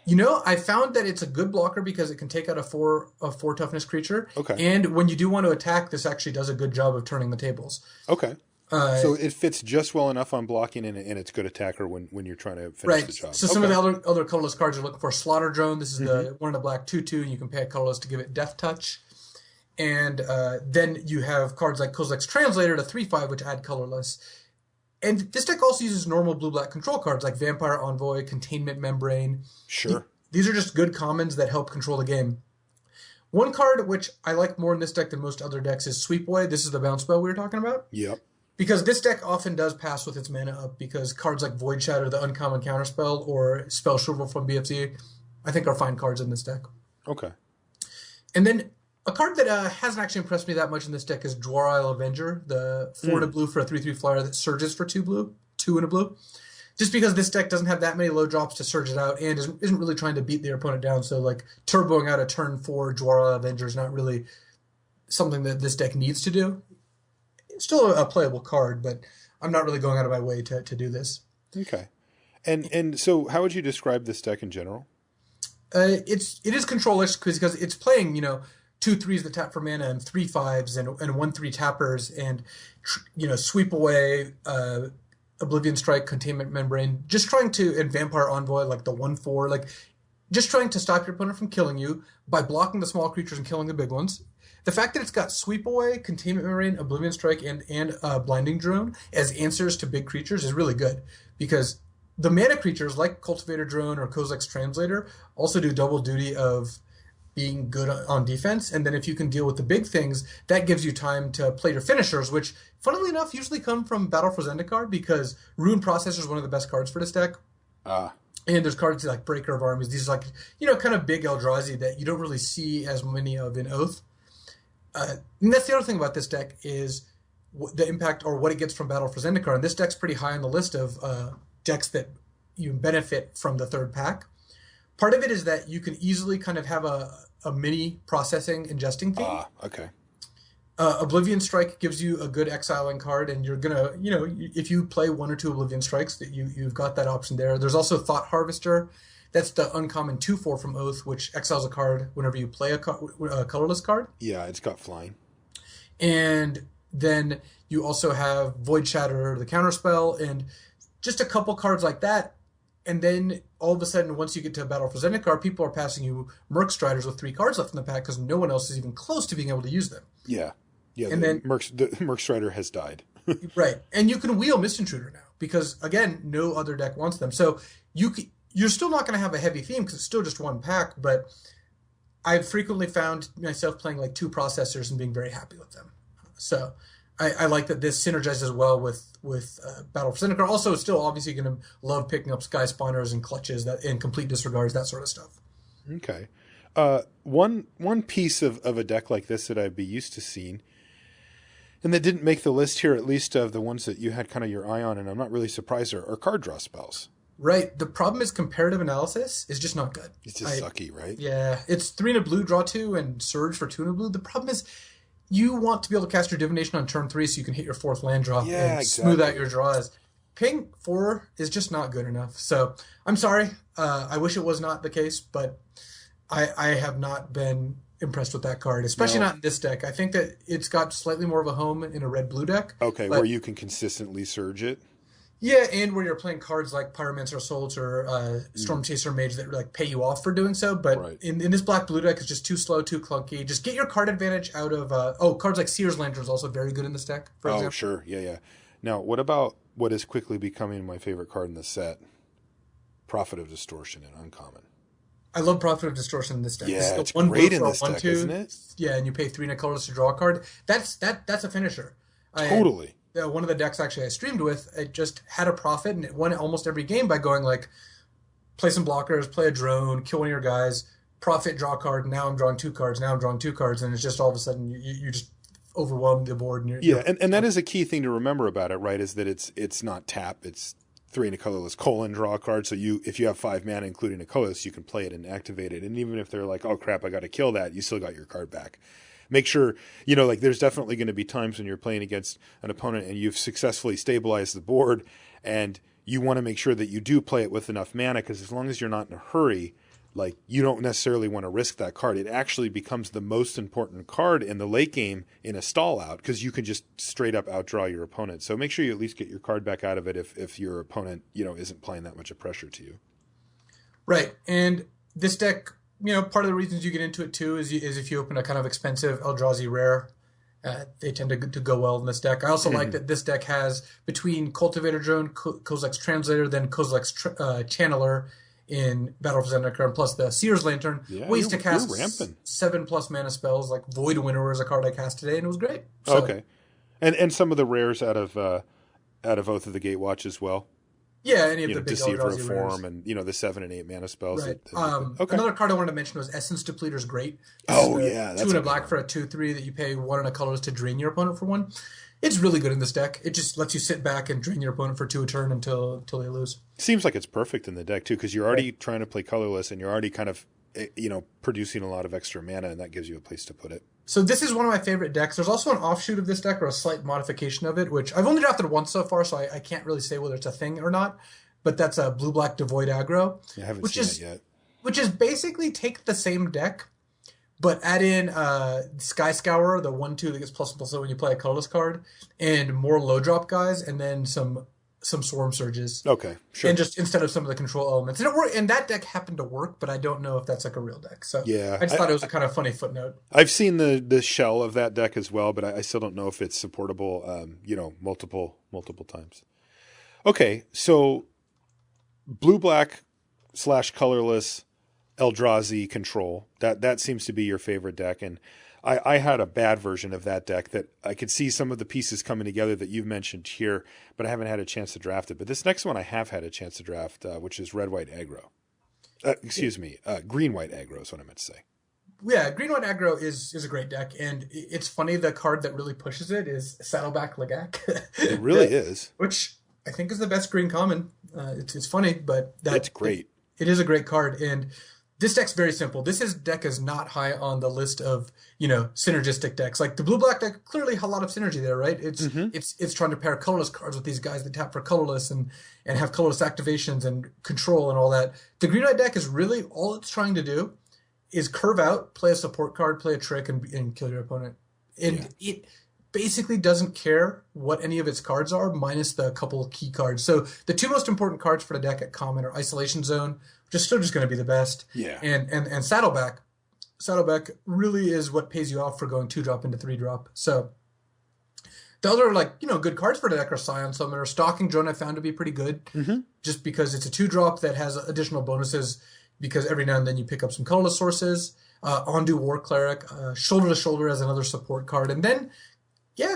I found that it's a good blocker because it can take out a 4 toughness creature. Okay. And when you do want to attack, this actually does a good job of turning the tables. Okay. So it fits just well enough on blocking, and it's good attacker when you're trying to finish the job. So some of the other colorless cards you're looking for: Slaughter Drone. This is the 1 in a black 2/2, and you can pay a colorless to give it Death Touch. And then you have cards like Kozilek's Translator, the 3/5, which add colorless. And this deck also uses normal blue-black control cards like Vampire Envoy, Containment Membrane. Sure. These are just good commons that help control the game. One card which I like more in this deck than most other decks is Sweepway. This is the bounce spell we were talking about. Yep. Because this deck often does pass with its mana up, because cards like Void Shatter, the uncommon counterspell, or Spell Shrivel from BFZ, I think are fine cards in this deck. Okay. And then a card that hasn't actually impressed me that much in this deck is Dwar Isle Avenger, the 4 and a blue for a 3/3 flyer that surges for 2 blue, 2 and a blue. Just because this deck doesn't have that many low drops to surge it out and isn't really trying to beat their opponent down. So like turboing out a turn 4 Dwar Isle Avenger is not really something that this deck needs to do. It's still a playable card, but I'm not really going out of my way to do this. Okay. And so how would you describe this deck in general? It is control-ish because it's playing, 2 3s that tap for mana and 3 5s and 1 3 tappers and sweep away Oblivion Strike, Containment Membrane, just trying to, and Vampire Envoy, like the 1/4, like just trying to stop your opponent from killing you by blocking the small creatures and killing the big ones. The fact that it's got Sweep Away, Containment Membrane, Oblivion Strike, and Blinding Drone as answers to big creatures is really good, because the mana creatures like Cultivator Drone or Kozilek's Translator also do double duty of being good on defense, and then if you can deal with the big things, that gives you time to play your finishers, which, funnily enough, usually come from Battle for Zendikar, because Rune Processor is one of the best cards for this deck. And there's cards like Breaker of Armies. These are like, kind of big Eldrazi that you don't really see as many of in Oath. And that's the other thing about this deck is the impact or what it gets from Battle for Zendikar. And this deck's pretty high on the list of decks that you benefit from the third pack. Part of it is that you can easily kind of have a mini processing ingesting theme. Okay. Oblivion Strike gives you a good exiling card, and you're gonna, if you play 1 or 2 Oblivion Strikes, that you've got that option there. There's also Thought Harvester. That's the uncommon 2/4 from Oath, which exiles a card whenever you play a colorless card. Yeah, it's got flying. And then you also have Void Shatter, the counterspell, and just a couple cards like that. And then all of a sudden, once you get to Battle for Zendikar, people are passing you Merc Striders with 3 cards left in the pack because no one else is even close to being able to use them. Yeah. Yeah, and then the Merc Strider has died. Right. And you can wheel Mist Intruder now because, again, no other deck wants them. So you're still not going to have a heavy theme because it's still just one pack, but I've frequently found myself playing like 2 processors and being very happy with them. So I like that this synergizes well with Battle for Zendikar. Also, still obviously going to love picking up Sky Spawners and Clutches and Complete Disregards, that sort of stuff. Okay. One piece of a deck like this that I'd be used to seeing, and that didn't make the list here, at least of the ones that you had kind of your eye on, and I'm not really surprised, are card draw spells. Right. The problem is comparative analysis is just not good. It's just sucky, right? Yeah. It's 3 and a blue, draw 2, and Surge for 2 and a blue. The problem is you want to be able to cast your Divination on turn 3 so you can hit your 4th land drop and smooth out your draws. Ping 4 is just not good enough. So I'm sorry. I wish it was not the case, but I have not been impressed with that card, especially not in this deck. I think that it's got slightly more of a home in a red-blue deck. Okay, where you can consistently surge it. Yeah, and where you're playing cards like Pyromancer Assault or Storm Chaser Mage that like pay you off for doing so. But in this black-blue deck, it's just too slow, too clunky. Just get your card advantage out of... cards like Seer's Lantern is also very good in this deck, for example. Oh, sure. Yeah. Now, what about what is quickly becoming my favorite card in the set? Prophet of Distortion and Uncommon. I love Prophet of Distortion in this deck. Yeah, it's great in this deck, isn't it? Yeah, and you pay 3 and a colorless to draw a card. That's a finisher. Totally. One of the decks actually I streamed with, it just had a Prophet, and it won almost every game by going like, play some blockers, play a drone, kill one of your guys, Prophet, draw a card, now I'm drawing 2 cards, now I'm drawing 2 cards, and it's just all of a sudden you just overwhelm the board. And and that is a key thing to remember about it, right, is that it's not tap, it's 3 and a colorless, draw a card. So if you have 5 mana, including a colorless, you can play it and activate it. And even if they're like, oh crap, I got to kill that, you still got your card back. Make sure, there's definitely going to be times when you're playing against an opponent and you've successfully stabilized the board, and you want to make sure that you do play it with enough mana, because as long as you're not in a hurry, like, you don't necessarily want to risk that card. It actually becomes the most important card in the late game in a stall out, because you can just straight up outdraw your opponent. So make sure you at least get your card back out of it if your opponent, isn't playing that much of pressure to you. Right. And this deck, part of the reasons you get into it too is if you open a kind of expensive Eldrazi rare, they tend to go well in this deck. I also like that this deck has, between Cultivator Drone, Kozilek's Translator, then Kozilek's Channeler in Battle for Zendikar, and plus the Seer's Lantern, ways to cast 7+ mana spells. Like Void Winnower is a card I cast today, and it was great. So, okay, and some of the rares out of Oath of the Gatewatch as well. Yeah, any of the big Deceiver Eldrazi Reform rares. And the 7 and 8 mana spells. Right. Okay. Another card I wanted to mention was Essence Depleter's great. That's 2 and a black for a 2/3 that you pay 1 and a colorless to drain your opponent for 1. It's really good in this deck. It just lets you sit back and drain your opponent for 2 a turn until they lose. Seems like it's perfect in the deck too, because you're already trying to play colorless, and you're already kind of producing a lot of extra mana, and that gives you a place to put it. So this is one of my favorite decks. There's also an offshoot of this deck, or a slight modification of it, which I've only drafted once so far, so I can't really say whether it's a thing or not. But that's a blue-black devoid aggro. I haven't seen it yet. which is basically take the same deck, but add in Sky Scourer, the 1/2 that gets +++ when you play a colorless card, and more low drop guys, and then some Swarm Surges. Okay, sure. And just instead of some of the control elements. And it worked, and that deck happened to work, but I don't know if that's like a real deck. So yeah, I just thought it was a kind of funny footnote. I've seen the shell of that deck as well, but I still don't know if it's supportable, multiple times. Okay, so blue-black / colorless Eldrazi control. That seems to be your favorite deck, and I had a bad version of that deck that I could see some of the pieces coming together that you've mentioned here, but I haven't had a chance to draft it. But this next one I have had a chance to draft, which is red-white aggro. Green-white aggro is what I meant to say. Yeah, green-white aggro is a great deck, and it's funny, the card that really pushes it is Saddleback Legak. It really is. Which I think is the best green common. It's funny, but it's great. It is a great card, and this deck's very simple. Deck is not high on the list of, synergistic decks. Like the blue-black deck, clearly a lot of synergy there, right? It's trying to pair colorless cards with these guys that tap for colorless and have colorless activations and control and all that. The green-white deck is really, all it's trying to do is curve out, play a support card, play a trick, and kill your opponent. And it basically doesn't care what any of its cards are, minus the couple key cards. So the two most important cards for the deck at common are Isolation Zone, which is still just going to be the best. Yeah. And Saddleback. Saddleback really is what pays you off for going 2-drop into 3-drop. So the other, good cards for the deck are Scion Summoner. Stalking Drone I found to be pretty good, just because it's a 2-drop that has additional bonuses, because every now and then you pick up some colorless sources. Ondu War Cleric, Shoulder to Shoulder as another support card. And then,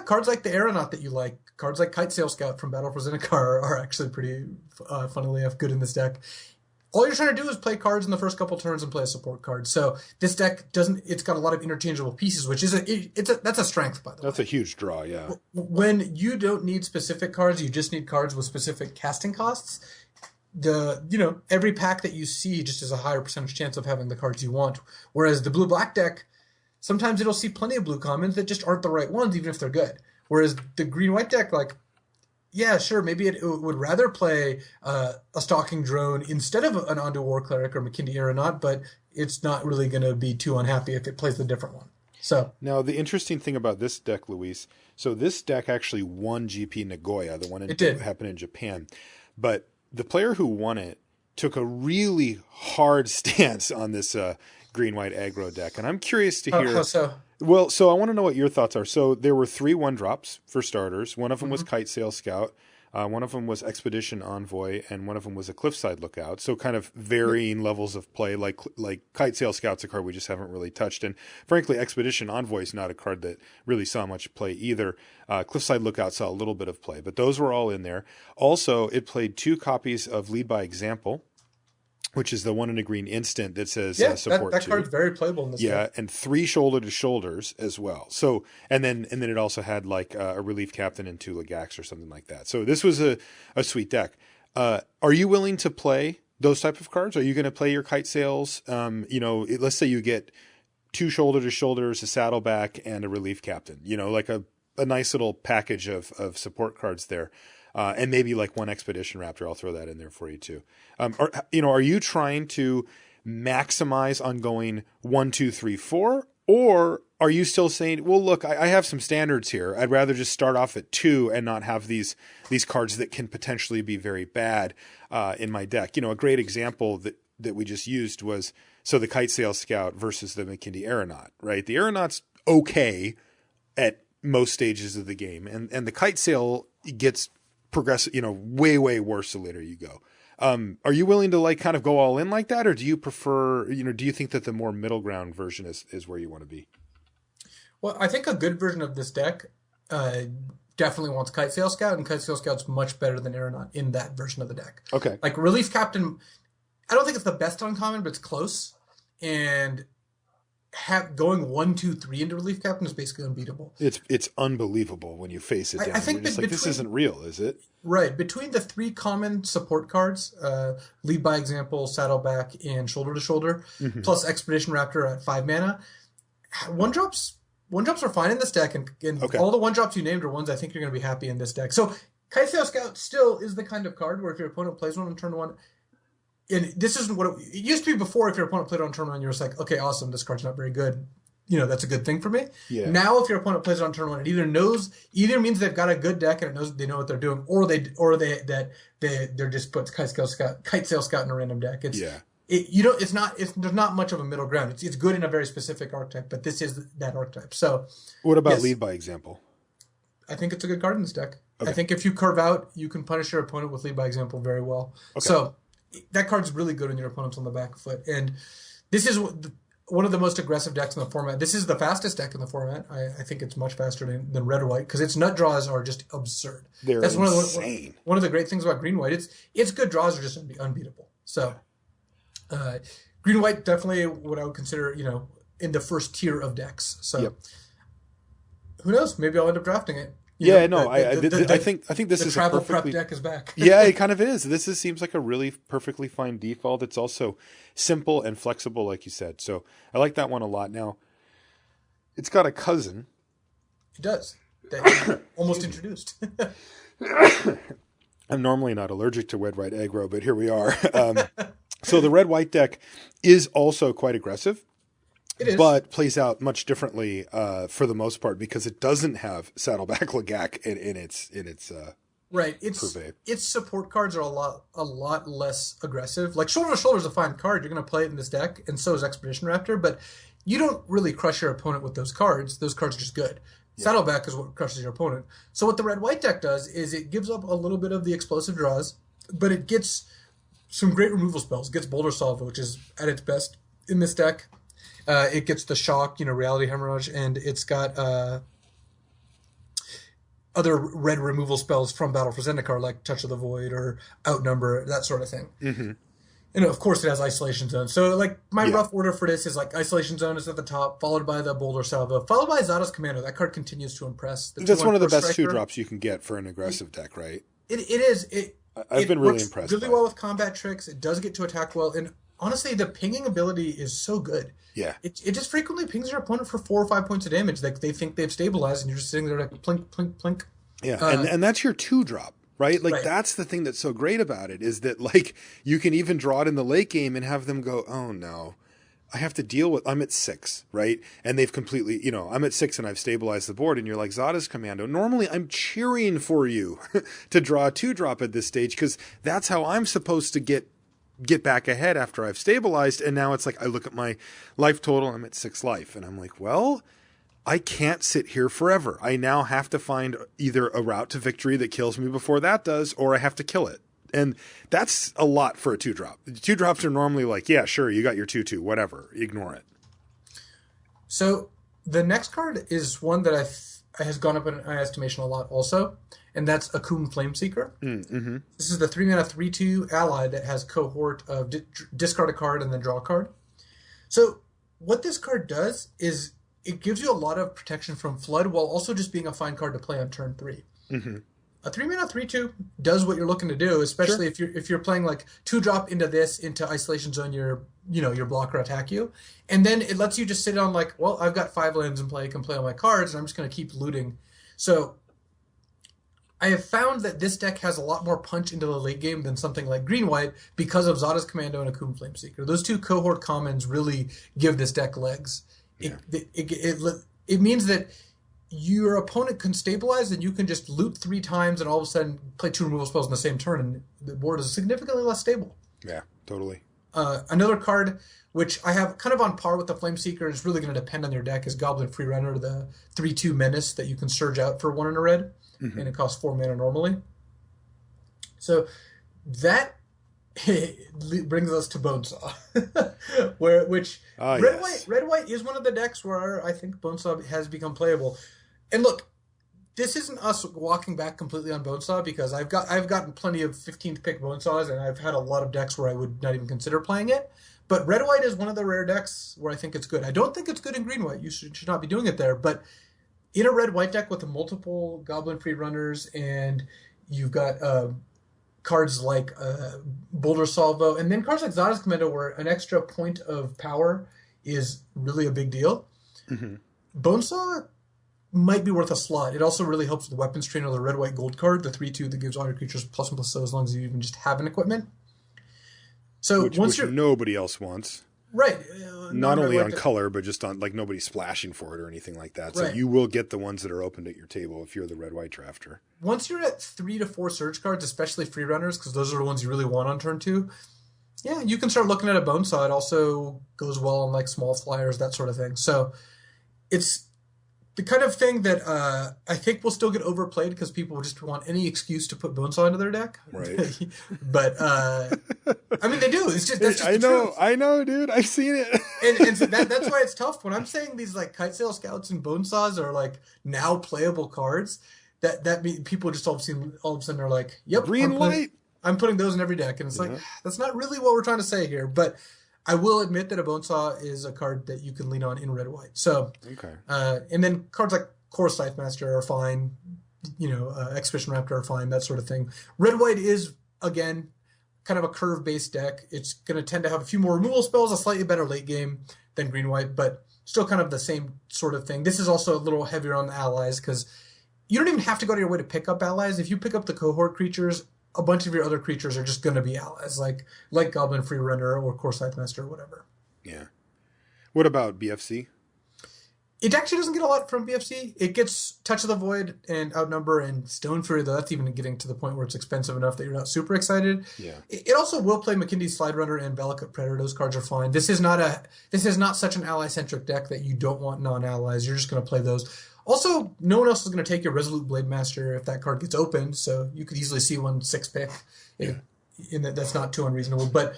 cards like the Aeronaut that you like, cards like Kite Sail Scout from Battle for Zendikar are actually pretty, funnily enough, good in this deck. All you're trying to do is play cards in the first couple turns and play a support card. So this deck it's got a lot of interchangeable pieces, which is that's a strength, by the way. That's a huge draw, yeah. When you don't need specific cards, you just need cards with specific casting costs. Every pack that you see just has a higher percentage chance of having the cards you want. Whereas the blue-black deck, sometimes it'll see plenty of blue commons that just aren't the right ones, even if they're good. Whereas the green-white deck, maybe it would rather play a Stalking Drone instead of an Ondu War Cleric or Makindi Aeronaut, but it's not really going to be too unhappy if it plays the different one. So now the interesting thing about this deck, Luis, so this deck actually won GP Nagoya, the one that happened in Japan, but the player who won it took a really hard stance on this green-white aggro deck, and I'm curious to hear. How so? Well, so I want to know what your thoughts are. So there were 3 1-drops for starters. One of them was Kite Sail Scout. One of them was Expedition Envoy, and one of them was a Cliffside Lookout. So kind of varying levels of play. Like Kite Sail Scout's a card we just haven't really touched, and frankly, Expedition Envoy is not a card that really saw much play either. Cliffside Lookout saw a little bit of play, but those were all in there. Also, it played 2 copies of Lead by Example, which is the 1 in a green instant that says support that 2. card's very playable in this deck. And 3 Shoulder to Shoulders as well. So and then it also had a Relief Captain and 2 Legax or something like that. So this was a sweet deck. Are you willing to play those type of cards? Are you going to play your Kite Sails? Let's say you get 2 Shoulder to Shoulders, a Saddleback, and a Relief Captain. Like a nice little package of support cards there. And maybe 1 Expedition Raptor. I'll throw that in there for you too. Are you trying to maximize on going 1, 2, 3, 4, or are you still saying, well, look, I have some standards here. I'd rather just start off at 2 and not have these cards that can potentially be very bad in my deck. A great example that we just used was the Kite Sail Scout versus the Makindi Aeronaut. Right, the Aeronaut's okay at most stages of the game, and the Kite Sail gets progressive, way worse the later you go. Are you willing to kind of go all in like that, or do you prefer, do you think that the more middle ground version is where you want to be? Well, I think a good version of this deck definitely wants Kite Sail Scout, and Kite Sail Scout's much better than Aeronaut in that version of the deck. Okay. Relief Captain, I don't think it's the best uncommon, but it's close. And going 1, 2, 3 into Relief Captain is basically unbeatable. It's unbelievable when you face it down. I think you're just this isn't real, is it? Right. Between the 3 common support cards, Lead by Example, Saddleback, and Shoulder to Shoulder, plus Expedition Raptor at 5 mana, 1-drops are fine in this deck, and all the 1-drops you named are ones I think you're going to be happy in this deck. So Kite Sail Scout still is the kind of card where if your opponent plays one on turn 1, and this isn't what it used to be before. If your opponent played it on turn one, you're just like, okay, awesome, this card's not very good. That's a good thing for me. Yeah. Now, if your opponent plays it on turn one, it either means they've got a good deck and they know what they're doing, or they're just put Kite Sail Scout in a random deck. There's not much of a middle ground. It's good in a very specific archetype, but this is that archetype. So, what about lead by example? I think it's a good card in this deck. Okay. I think if you curve out, you can punish your opponent with lead by example very well. Okay. So that card's really good when your opponent's on the back foot. And this is one of the most aggressive decks in the format. This is the fastest deck in the format. I think it's much faster than red-white because its nut draws are just absurd. That's insane. One of the great things about green-white. Its good draws are just unbeatable. So green-white definitely what I would consider, in the first tier of decks. So who knows? Maybe I'll end up drafting it. I think this is travel prep deck is back. Yeah, it kind of is. Seems like a really perfectly fine default. It's also simple and flexible, like you said. So I like that one a lot. Now, it's got a cousin. It does. That almost introduced. I'm normally not allergic to red-white aggro, but here we are. So the red-white deck is also quite aggressive. It is. But plays out much differently for the most part because it doesn't have Saddleback Lagak in its right. Its support cards are a lot less aggressive. Like Shoulder to Shoulder is a fine card. You're going to play it in this deck, and so is Expedition Raptor. But you don't really crush your opponent with those cards. Those cards are just good. Yeah. Saddleback is what crushes your opponent. So what the red-white deck does is it gives up a little bit of the explosive draws, but it gets some great removal spells. It gets Boulder Salvo, which is at its best in this deck. It gets the shock, Reality Hemorrhage, and it's got other red removal spells from Battle for Zendikar, like Touch of the Void or Outnumber, that sort of thing. Mm-hmm. And of course, it has Isolation Zone. So, my rough order for this is Isolation Zone is at the top, followed by the Boulder Salvo, followed by Zada's Commando. That card continues to impress. That's one of the best 2-drops you can get for an aggressive deck, right? It is. I've been really impressed. Really well with combat tricks. It does get to attack well, and honestly, the pinging ability is so good. Yeah. It just frequently pings your opponent for 4 or 5 points of damage. Like they think they've stabilized, and you're just sitting there like plink, plink, plink. Yeah, and that's your 2-drop, right? Right. That's the thing that's so great about it is that you can even draw it in the late game and have them go, oh no, I have to deal with. I'm at 6, right? And they've completely, I'm at 6 and I've stabilized the board, and you're like Zada's Commando. Normally, I'm cheering for you to draw a 2-drop at this stage because that's how I'm supposed to get back ahead after I've stabilized. And now it's like I look at my life total, I'm at 6 life, and I'm like, well, I can't sit here forever. I now have to find either a route to victory that kills me before that does, or I have to kill it. And that's a lot for a 2-drop. 2-drops are normally like, yeah, sure, you got your 2/2, whatever, ignore it. So the next card is one that has gone up in my estimation a lot also, and that's Akum Flameseeker. Mm-hmm. This is the 3-mana 3/2 ally that has cohort of discard a card and then draw a card. So what this card does is it gives you a lot of protection from Flood while also just being a fine card to play on turn 3. Mm-hmm. A 3-mana 3/2 does what you're looking to do, especially if you're playing 2-drop into Isolation Zone, your blocker attack you, and then it lets you just sit on I've got 5 lands in play, I can play all my cards, and I'm just going to keep looting. So I have found that this deck has a lot more punch into the late game than something like green-white because of Zada's Commando and Akum Flameseeker. Those 2 cohort commons really give this deck legs. Yeah. It means that your opponent can stabilize and you can just loot 3 times and all of a sudden play 2 removal spells in the same turn and the board is significantly less stable. Yeah, totally. Another card which I have kind of on par with the Flameseeker, is really going to depend on your deck, is Goblin Freerunner, the 3/2 menace that you can surge out for 1 in a red, and it costs 4 mana normally. So that brings us to Bonesaw, red-white is one of the decks where I think Bonesaw has become playable. And look, this isn't us walking back completely on Bonesaw, because I've gotten plenty of 15th pick Bonesaws, and I've had a lot of decks where I would not even consider playing it. But red-white is one of the rare decks where I think it's good. I don't think it's good in green-white. You should not be doing it there. But in a red-white deck with multiple Goblin Freerunners, and you've got cards like Boulder Salvo, and then cards like Zada's Commando, where an extra point of power is really a big deal. Mm-hmm. Bonesaw might be worth a slot. It also really helps with the Weapons Trainer, the red-white gold card, the 3/2 that gives all your creatures +1/+0 as long as you even just have an equipment. So which nobody else wants. Right. Not only on color, but just on, like, nobody's splashing for it or anything like that. So you will get the ones that are opened at your table if you're the red-white drafter. Once you're at 3 to 4 surge cards, especially free runners, because those are the ones you really want on turn 2, yeah, you can start looking at a Bonesaw. It also goes well on, like, small flyers, that sort of thing. So it's the kind of thing that I think will still get overplayed because people will just want any excuse to put Bonesaw into their deck. Right. But, I mean, they do. It's just, that's just I know, dude. I've seen it. and so that's why it's tough. When I'm saying these, like, Kite Sail Scouts and Bonesaws are, like, now playable cards, that means people just all of a sudden are like, yep. Green light. I'm putting those in every deck. And it's like, that's not really what we're trying to say here. But I will admit that a Bonesaw is a card that you can lean on in red-white. So, okay. And then cards like Core Scythe Master are fine. Expedition Raptor are fine, that sort of thing. Red-white is, again, kind of a curve-based deck. It's going to tend to have a few more removal spells, a slightly better late game than green-white, but still kind of the same sort of thing. This is also a little heavier on the allies because you don't even have to go to your way to pick up allies. If you pick up the cohort creatures, a bunch of your other creatures are just going to be allies, like Goblin Free Runner or Core Scythe Master or whatever. Yeah. What about BFC? It actually doesn't get a lot from BFC. It gets Touch of the Void and Outnumber and Stone Fury, though that's even getting to the point where it's expensive enough that you're not super excited. Yeah. It also will play McKinley's Slide Runner and Valakut Predator. Those cards are fine. This is not such an ally-centric deck that you don't want non-allies. You're just going to play those. Also, no one else is going to take your Resolute Blade Master if that card gets opened, so you could easily see 1/6 pick. That's not too unreasonable. But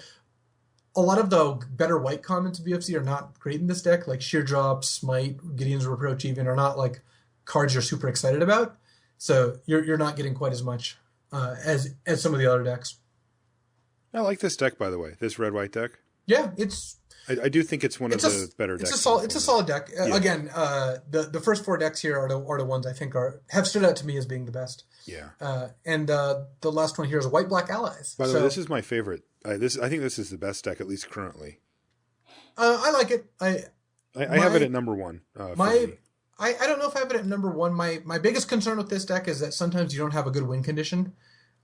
a lot of the better white commons of BFC are not great in this deck, like Sheer Drop, Smite, Gideon's Reproach even, are not like cards you're super excited about. So you're not getting quite as much as some of the other decks. I like this deck, by the way, this red-white deck. Yeah, I do think it's one of the better decks. It's a solid deck. Again, the first 4 decks here are the ones I think have stood out to me as being the best. Yeah. And the last one here is White-Black Allies. By the way, this is my favorite. I think this is the best deck, at least currently. I like it. I have it at number 1. I don't know if I have it at number 1. My biggest concern with this deck is that sometimes you don't have a good win condition.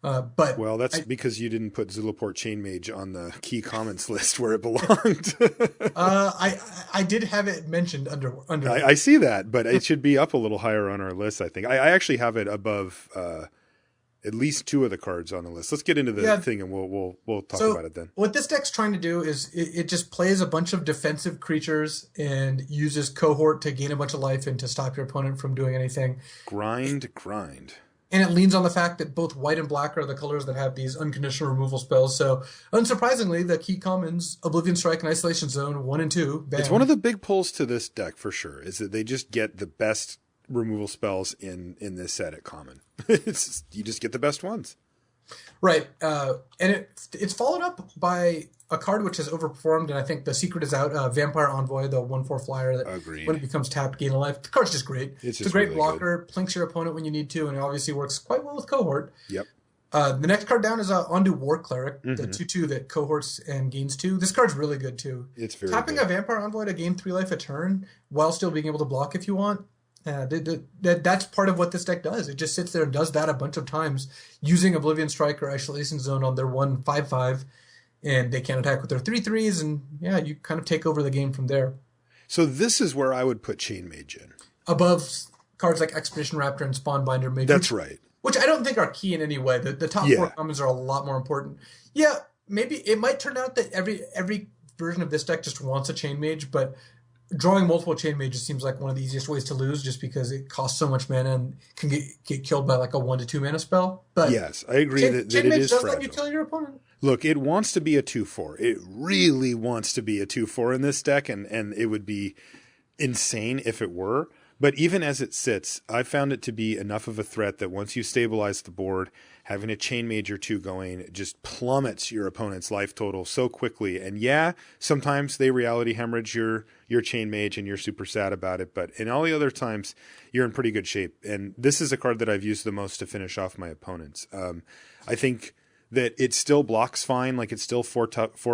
Well, that's because you didn't put Zulaport Chainmage on the key comments list where it belonged. I did have it mentioned under. I see that, but it should be up a little higher on our list. I think I actually have it above at least 2 of the cards on the list. Let's get into the thing, and we'll talk about it then. What this deck's trying to do is it just plays a bunch of defensive creatures and uses cohort to gain a bunch of life and to stop your opponent from doing anything. Grind. And it leans on the fact that both white and black are the colors that have these unconditional removal spells. So, unsurprisingly, the key commons, Oblivion Strike and Isolation Zone, 1 and 2. Bam. It's one of the big pulls to this deck, for sure, is that they just get the best removal spells in this set at common. You just get the best ones. Right. And it's followed up by a card which has overperformed, and I think the secret is out. Vampire Envoy, the 1/4 flyer that when it becomes tapped, gain a life. The card's just great. It's a great really blocker, plinks your opponent when you need to, and it obviously works quite well with cohort. Yep. The next card down is Ondu War Cleric, the 2/2 that cohorts and gains 2. This card's really good too. It's very Tapping good. a Vampire Envoy to gain 3 life a turn while still being able to block if you want. That's part of what this deck does. It just sits there and does that a bunch of times using Oblivion Strike or Isolation Zone on their 1/5/5, and they can attack with their 3/3s, and you kind of take over the game from there. So this is where I would put Chainmage in. Above cards like Expedition Raptor and Spawnbinder Mage. That's right. Which I don't think are key in any way. The top 4 commons are a lot more important. Yeah, maybe it might turn out that every version of this deck just wants a Chainmage, but drawing multiple Chainmages seems like one of the easiest ways to lose just because it costs so much mana and can get killed by like a 1 to 2 mana spell. But yes, I agree that it is does fragile. let you kill your opponent. Look, it wants to be a 2/4. It really wants to be a 2/4 in this deck, and it would be insane if it were. But even as it sits, I found it to be enough of a threat that once you stabilize the board, having a Chainmage or 2 going just plummets your opponent's life total so quickly. And sometimes they reality hemorrhage your Chainmage and you're super sad about it. But in all the other times, you're in pretty good shape. And this is a card that I've used the most to finish off my opponents. I think that it still blocks fine. Like it's still 4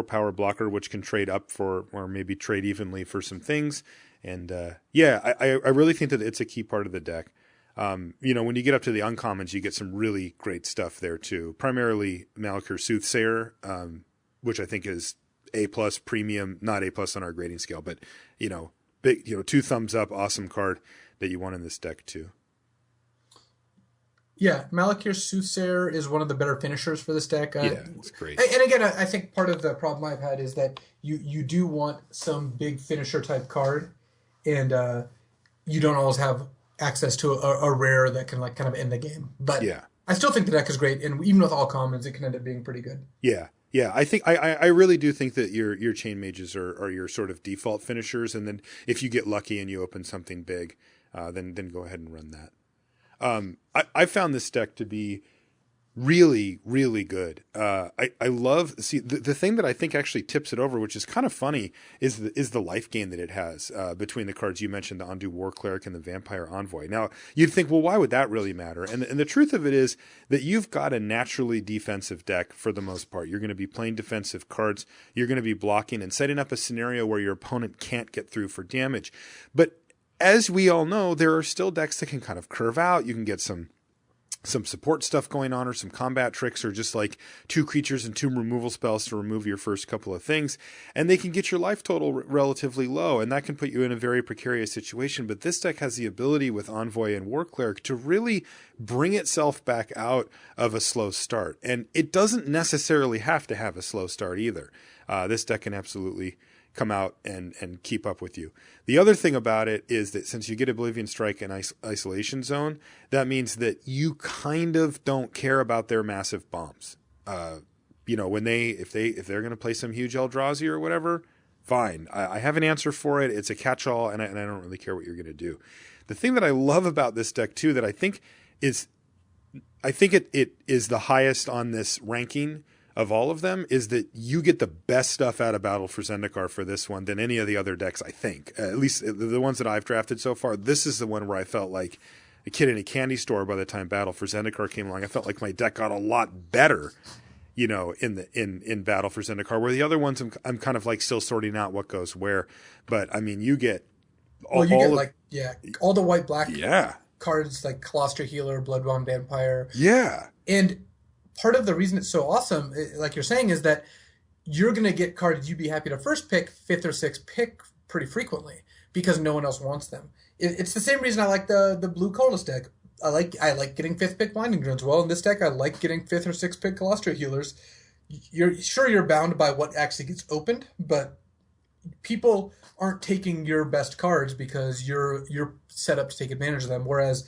power blocker, which can trade up for, or maybe trade evenly for some things. And I really think that it's a key part of the deck. When you get up to the uncommons, you get some really great stuff there too. Primarily Malakir Soothsayer, which I think is A+ premium, not A+ on our grading scale, but big, 2 thumbs up, awesome card that you want in this deck too. Yeah, Malakir Soothsayer is one of the better finishers for this deck. Yeah, it's great. And again, I think part of the problem I've had is that you do want some big finisher type card, and you don't always have access to a rare that can like kind of end the game. But yeah, I still think the deck is great, and even with all commons, it can end up being pretty good. Yeah. Yeah, I think I really do think that your chain mages are your sort of default finishers, and then if you get lucky and you open something big, then go ahead and run that. I found this deck to be really, really good. I love the thing that I think actually tips it over, which is kind of funny, is the life gain that it has between the cards you mentioned, the Ondu War Cleric and the Vampire Envoy. Now you'd think, well, why would that really matter? And the truth of it is that you've got a naturally defensive deck for the most part. You're going to be playing defensive cards. You're going to be blocking and setting up a scenario where your opponent can't get through for damage. But as we all know, there are still decks that can kind of curve out. You can get some support stuff going on, or some combat tricks, or just like 2 creatures and 2 removal spells to remove your first couple of things, and they can get your life total relatively low, and that can put you in a very precarious situation. But this deck has the ability with Envoy and War Cleric to really bring itself back out of a slow start, and it doesn't necessarily have to have a slow start either. This deck can absolutely come out and keep up with you. The other thing about it is that since you get Oblivion Strike and Isolation Zone, that means that you kind of don't care about their massive bombs. When if they're going to play some huge Eldrazi or whatever, fine. I have an answer for it. It's a catch-all, and I don't really care what you're going to do. The thing that I love about this deck too, that I think it is the highest on this ranking of all of them, is that you get the best stuff out of Battle for Zendikar for this one than any of the other decks, I think. At least the ones that I've drafted so far, this is the one where I felt like a kid in a candy store by the time Battle for Zendikar came along. I felt like my deck got a lot better, in Battle for Zendikar, where the other ones I'm kind of like still sorting out what goes where. But I mean, you get all the white-black cards like Colostra Healer, Bloodbound Vampire. Yeah. And part of the reason it's so awesome, like you're saying, is that you're going to get cards you'd be happy to first pick, 5th or 6th pick pretty frequently because no one else wants them. It's the same reason I like the blue colorless deck. I like getting 5th pick Blinding Drones. Well, in this deck, I like getting 5th or 6th pick Colostra Healers. You're bound by what actually gets opened, but people aren't taking your best cards because you're set up to take advantage of them. Whereas,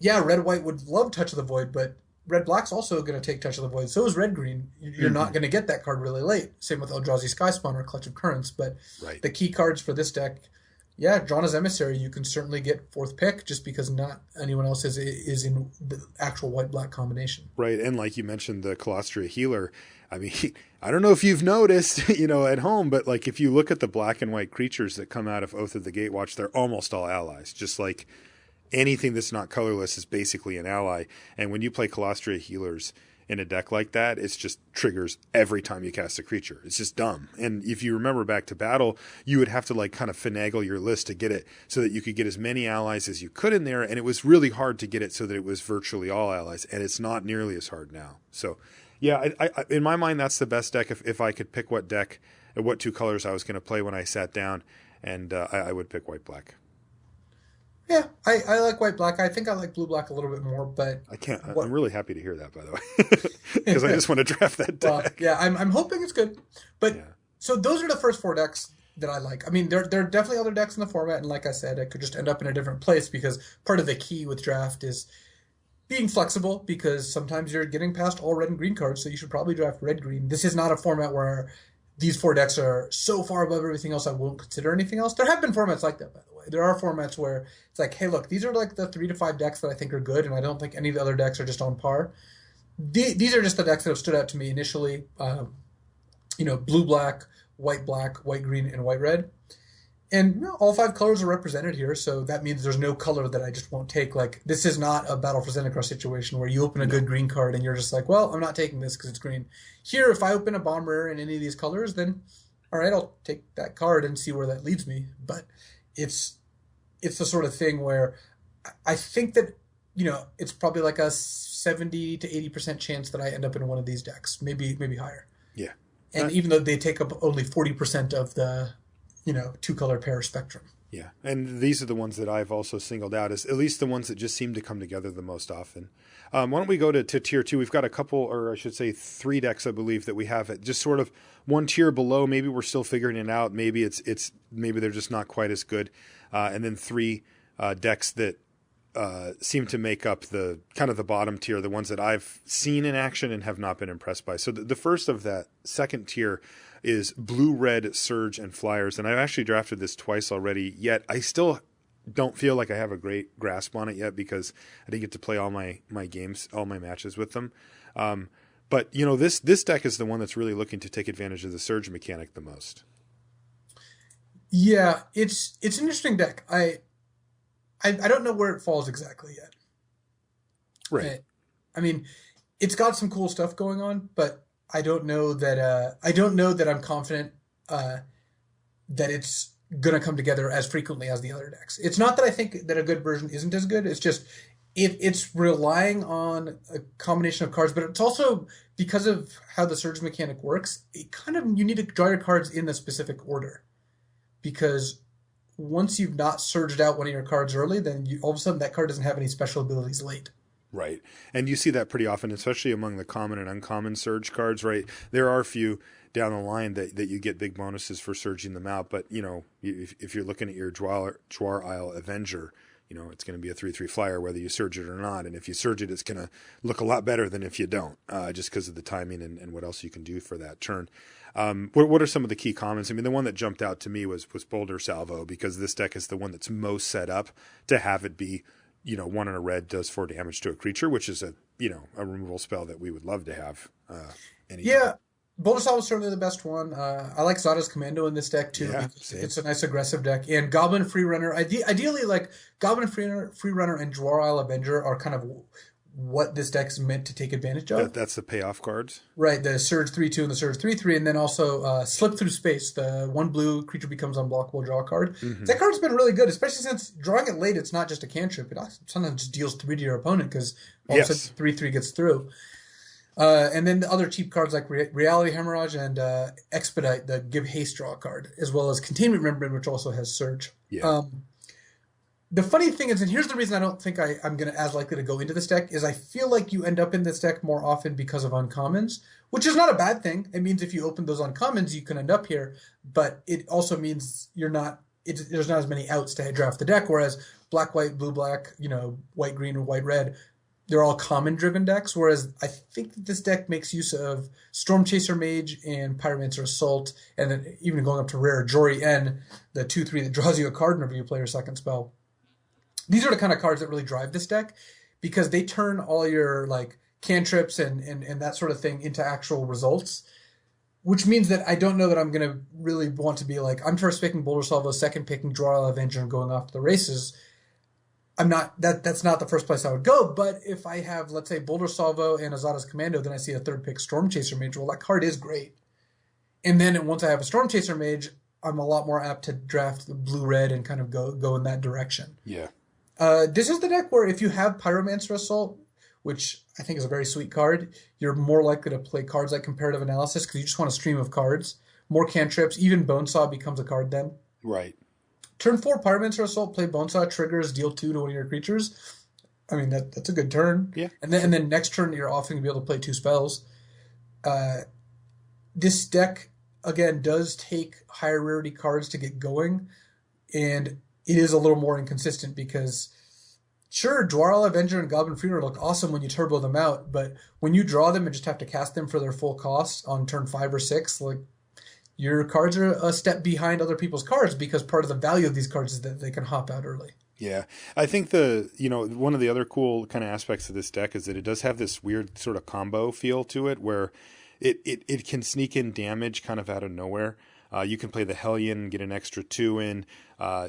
red-white would love Touch of the Void, but red-black's also going to take Touch of the Void. So is red-green. You're not going to get that card really late. Same with Eldrazi Skyspawn or Clutch of Currents. But the key cards for this deck, Drana's Emissary, you can certainly get 4th pick just because not anyone else is in the actual white-black combination. Right, and like you mentioned, the Colostra Healer, I mean, I don't know if you've noticed, at home, but like if you look at the black and white creatures that come out of Oath of the Gatewatch, they're almost all allies, just like anything that's not colorless is basically an ally. And when you play Colostra Healers in a deck like that, it's just triggers every time you cast a creature. It's just dumb. And if you remember back to Battle, you would have to like kind of finagle your list to get it so that you could get as many allies as you could in there. And it was really hard to get it so that it was virtually all allies. And it's not nearly as hard now. So I in my mind, that's the best deck. If I could pick what 2 colors I was going to play when I sat down, and I would pick white-black. Yeah, I like white-black. I think I like blue-black a little bit more, but I'm really happy to hear that, by the way, because I just want to draft that deck. I'm hoping it's good. But so those are the first 4 decks that I like. I mean, there are definitely other decks in the format, and like I said, it could just end up in a different place because part of the key with draft is being flexible, because sometimes you're getting past all red and green cards, so you should probably draft red-green. This is not a format where these 4 decks are so far above everything else I won't consider anything else. There have been formats like that, by the way. There are formats where it's like, hey, look, these are like the 3 to 5 decks that I think are good, and I don't think any of the other decks are just on par. These are just the decks that have stood out to me initially. Blue-black, white-black, white-green, and white-red. And all 5 colors are represented here, so that means there's no color that I just won't take. Like, this is not a Battle for Zendikar situation where you open a good green card and you're just like, well, I'm not taking this because it's green. Here, if I open a bomb rare in any of these colors, then all right, I'll take that card and see where that leads me. But it's the sort of thing where I think that, it's probably like a 70 to 80% chance that I end up in one of these decks, maybe higher. Yeah. And even though they take up only 40% of the, 2-color pair spectrum. Yeah, and these are the ones that I've also singled out as at least the ones that just seem to come together the most often. Why don't we go to tier 2? We've got a couple, or I should say 3 decks, I believe, that we have at just sort of one tier below. Maybe we're still figuring it out. Maybe maybe they're just not quite as good. And then 3 decks that seem to make up the kind of the bottom tier, the ones that I've seen in action and have not been impressed by. So the first of that second tier is blue, red, surge, and flyers. And I've actually drafted this twice already, yet I still don't feel like I have a great grasp on it yet because I didn't get to play all my games, all my matches with them. But this deck is the one that's really looking to take advantage of the surge mechanic the most. Yeah, it's an interesting deck. I don't know where it falls exactly yet. Right. I mean, it's got some cool stuff going on, but I don't know that I'm confident that it's going to come together as frequently as the other decks. It's not that I think that a good version isn't as good. It's just it's relying on a combination of cards, but it's also because of how the surge mechanic works. You need to draw your cards in the specific order, because once you've not surged out one of your cards early, then all of a sudden that card doesn't have any special abilities late. Right. And you see that pretty often, especially among the common and uncommon surge cards, right? There are a few down the line that you get big bonuses for surging them out. But, if you're looking at your Jwar Isle Avenger, it's going to be a 3/3 flyer whether you surge it or not. And if you surge it, it's going to look a lot better than if you don't, just because of the timing and what else you can do for that turn. What are some of the key comments? I mean, the one that jumped out to me was Boulder Salvo, because this deck is the one that's most set up to have it be, 1 in a red does 4 damage to a creature, which is a removal spell that we would love to have. Yeah, Boulder Salvo is certainly the best one. I like Zada's Commando in this deck too. Yeah, because it's a nice aggressive deck. And Goblin Freerunner, ideally, like Goblin Freerunner and Jwar Isle Avenger are kind of what this deck is meant to take advantage of. That's the payoff cards. Right, the Surge 3/2 and the Surge 3/3, and then also Slip Through Space. The 1 blue creature becomes unblockable, draw a card. Mm-hmm. That card's been really good, especially since drawing it late, it's not just a cantrip. It sometimes just deals 3 to your opponent because all of a sudden 3/3 gets through. And then the other cheap cards like Reality Hemorrhage and Expedite, the give haste draw card, as well as Containment Membrane, which also has Surge. Yeah. The funny thing is, and here's the reason I don't think I'm going to as likely to go into this deck, is I feel like you end up in this deck more often because of uncommons, which is not a bad thing. It means if you open those uncommons, you can end up here, but it also means there's not as many outs to draft the deck, whereas black, white, blue, black, white, green, or white, red, they're all common-driven decks, whereas I think that this deck makes use of Storm Chaser Mage and Pyromancer Assault, and then even going up to rare Jory N, the 2/3 that draws you a card whenever you play your second spell. These are the kind of cards that really drive this deck, because they turn all your cantrips and that sort of thing into actual results, which means that I don't know that I'm going to really want to be I'm first picking Boulder Salvo, second picking Jwar Isle Avenger, and going off to the races. I'm not that's not the first place I would go, but if I have, let's say, Boulder Salvo and Azada's Commando, then I see a third pick Storm Chaser Mage. Well, that card is great. And then once I have a Storm Chaser Mage, I'm a lot more apt to draft the blue-red and kind of go in that direction. Yeah. This is the deck where if you have Pyromancer Assault, which I think is a very sweet card, you're more likely to play cards like Comparative Analysis because you just want a stream of cards. More cantrips, even Bonesaw becomes a card then. Right. Turn 4 Pyromancer Assault, play Bonesaw, triggers, deal 2 to one of your creatures. I mean, that's a good turn. Yeah. And then next turn, you're often going to be able to play 2 spells. This deck, again, does take higher rarity cards to get going, and it is a little more inconsistent because, sure, Jwar Isle Avenger and Goblin Freerunner look awesome when you turbo them out, but when you draw them and just have to cast them for their full cost on turn 5 or 6, your cards are a step behind other people's cards because part of the value of these cards is that they can hop out early. Yeah. I think one of the other cool kind of aspects of this deck is that it does have this weird sort of combo feel to it where it can sneak in damage kind of out of nowhere. You can play the Hellion, get an extra 2 in.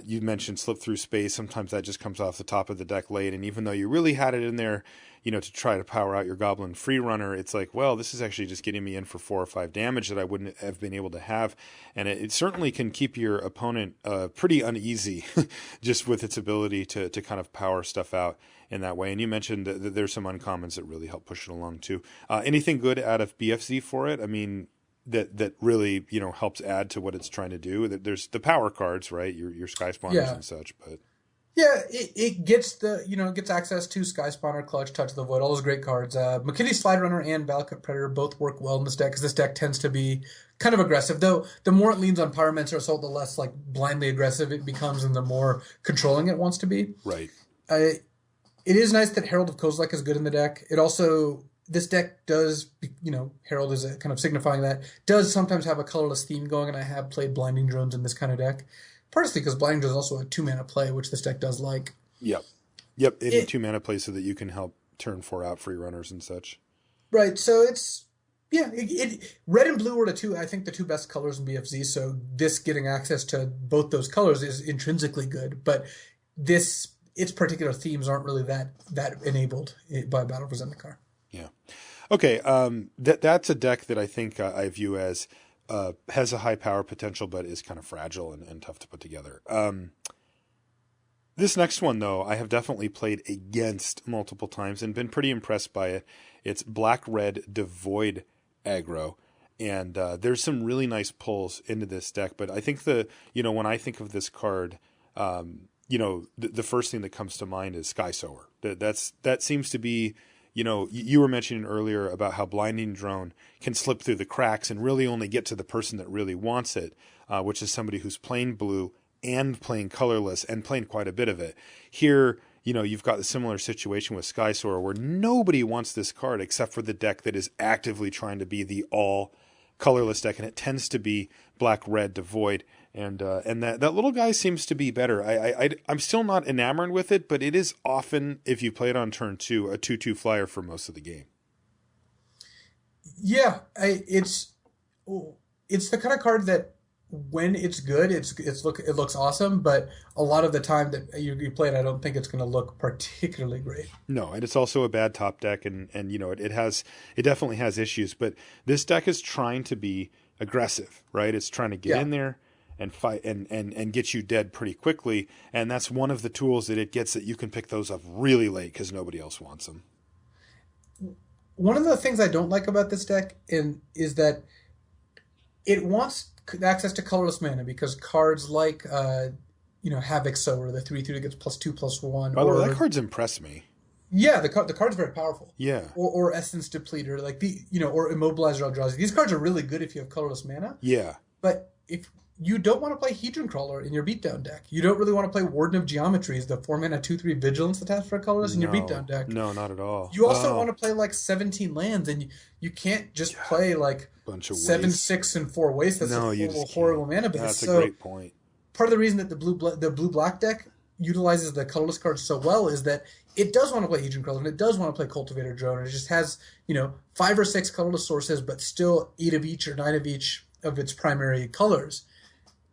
You mentioned Slip Through Space. Sometimes that just comes off the top of the deck late. And even though you really had it in there, to try to power out your Goblin Freerunner, it's this is actually just getting me in for 4 or 5 damage that I wouldn't have been able to have. And it certainly can keep your opponent pretty uneasy just with its ability to kind of power stuff out in that way. And you mentioned that there's some uncommons that really help push it along too. Anything good out of BFZ for it? I mean, that really, helps add to what it's trying to do. There's the power cards, right? Your Sky Spawners and such, but yeah, it gets it gets access to Sky Spawner, Clutch, Touch of the Void, all those great cards. McKinney Slide Runner and Valakut Predator both work well in this deck because this deck tends to be kind of aggressive. Though the more it leans on Pyromancer Assault, the less like blindly aggressive it becomes, and the more controlling it wants to be. Right. It is nice that Herald of Kozilek is good in the deck. It also this deck does, Herald is a kind of signifying that does sometimes have a colorless theme going, and I have played Blinding Drones in this kind of deck. Partly because Blinding Drone is also a 2-mana play, which this deck does like. Yep. Any 2-mana play so that you can help turn 4 out for your runners and such. Right. So it's red and blue are I think the two best colors in BFZ. So this getting access to both those colors is intrinsically good, but its particular themes aren't really that enabled by Battle for Zendikar. Yeah. Okay. That's a deck that I think I view as. Has a high power potential, but is kind of fragile and tough to put together. This next one, though, I have definitely played against multiple times and been pretty impressed by it. It's black-red devoid aggro, and there's some really nice pulls into this deck. But I think when I think of this card, the first thing that comes to mind is Sky Sower. That seems to be. You were mentioning earlier about how Blinding Drone can slip through the cracks and really only get to the person that really wants it, which is somebody who's playing blue and playing colorless and playing quite a bit of it. Here, you've got a similar situation with Sky Soarer where nobody wants this card except for the deck that is actively trying to be the all colorless deck, and it tends to be black-red devoid. And that little guy seems to be better. I'm still not enamored with it, but it is often, if you play it on turn 2, a 2/2 flyer for most of the game. Yeah, it's the kind of card that when it's good, it looks awesome. But a lot of the time that you play it, I don't think it's going to look particularly great. No, and it's also a bad top deck, and it definitely has issues. But this deck is trying to be aggressive, right? It's trying to get in there and fight and get you dead pretty quickly, and that's one of the tools that it gets, that you can pick those up really late because nobody else wants them. One of the things I don't like about this deck is that it wants access to colorless mana, because cards like Havoc Sower, the 3/3 that gets +2/+1. By the way, that card's impressed me. Yeah, the card's very powerful. Yeah. Or Essence Depleter, like or Immobilizer Eldrazi. These cards are really good if you have colorless mana. Yeah. But if you don't want to play Hedron Crawler in your beatdown deck, you don't really want to play Warden of Geometries, the 4-mana 2/3 Vigilance attached for colorless in your beatdown deck. No, not at all. You also want to play like 17 lands, and you can't just play like bunch of 7, waste. 6, and 4 waste. That's a horrible mana base. That's a great point. Part of the reason that the blue-black deck utilizes the colorless cards so well is that it does want to play Hedron Crawler, and it does want to play Cultivator Drone, and it just has 5 or 6 colorless sources, but still 8 of each or 9 of each of its primary colors.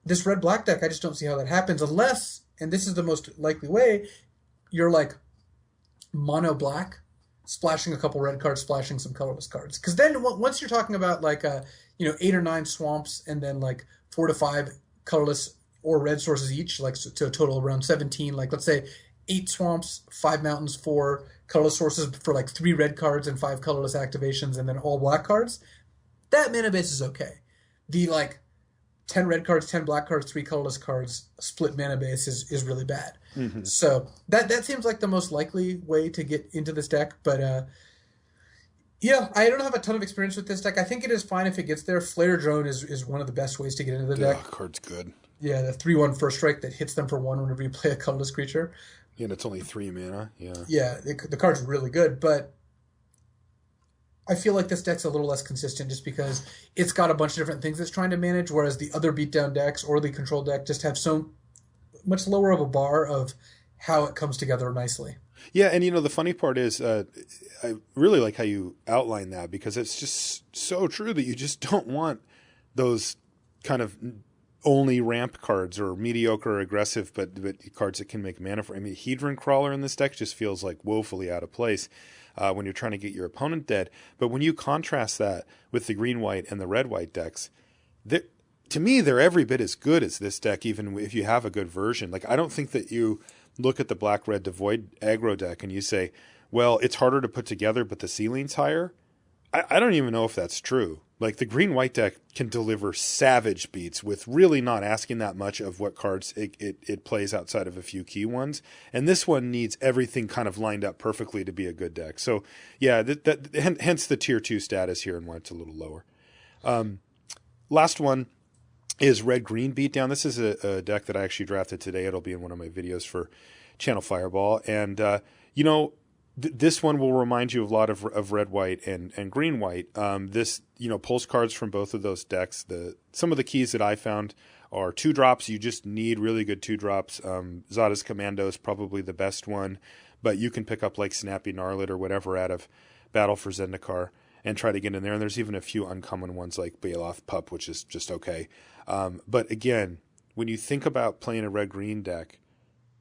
This red-black deck, I just don't see how that happens unless, and this is the most likely way, you're like mono-black, splashing a couple red cards, splashing some colorless cards. Because then once you're talking about like 8 or 9 swamps and then like 4 to 5 colorless or red sources each, like to a total around 17, like let's say 8 swamps, 5 mountains, 4 colorless sources for like 3 red cards and 5 colorless activations, and then all black cards, that mana base is okay. The like 10 red cards, 10 black cards, 3 colorless cards, split mana base is really bad. Mm-hmm. So that seems like the most likely way to get into this deck. But I don't have a ton of experience with this deck. I think it is fine if it gets there. Flare Drone is one of the best ways to get into the deck. Card's good. Yeah, the 3/1 first strike that hits them for 1 whenever you play a colorless creature. Yeah, and it's only 3 mana. Yeah. Yeah, the card's really good, but I feel like this deck's a little less consistent just because it's got a bunch of different things it's trying to manage, whereas the other beatdown decks or the control deck just have so much lower of a bar of how it comes together nicely. Yeah, and the funny part is I really like how you outline that, because it's just so true that you just don't want those kind of only ramp cards or mediocre or aggressive, but cards that can make mana for. I mean, Hedron Crawler in this deck just feels like woefully out of place when you're trying to get your opponent dead. But when you contrast that with the green-white and the red-white decks, to me, they're every bit as good as this deck, even if you have a good version. Like, I don't think that you look at the black-red devoid aggro deck and you say, well, it's harder to put together, but the ceiling's higher. I don't even know if that's true. Like the green-white deck can deliver savage beats with really not asking that much of what cards it plays outside of a few key ones. And this one needs everything kind of lined up perfectly to be a good deck. So yeah, hence the tier 2 status here and why it's a little lower. Last one is red-green beatdown. This is a deck that I actually drafted today. It'll be in one of my videos for Channel Fireball. And, this one will remind you of a lot of red-white and green-white. This, pulls cards from both of those decks. Some of the keys that I found are 2-drops. You just need really good 2-drops. Zada's Commando is probably the best one, but you can pick up like Snappy Gnarlid or whatever out of Battle for Zendikar and try to get in there. And there's even a few uncommon ones like Baloth Pup, which is just okay. But again, when you think about playing a red-green deck,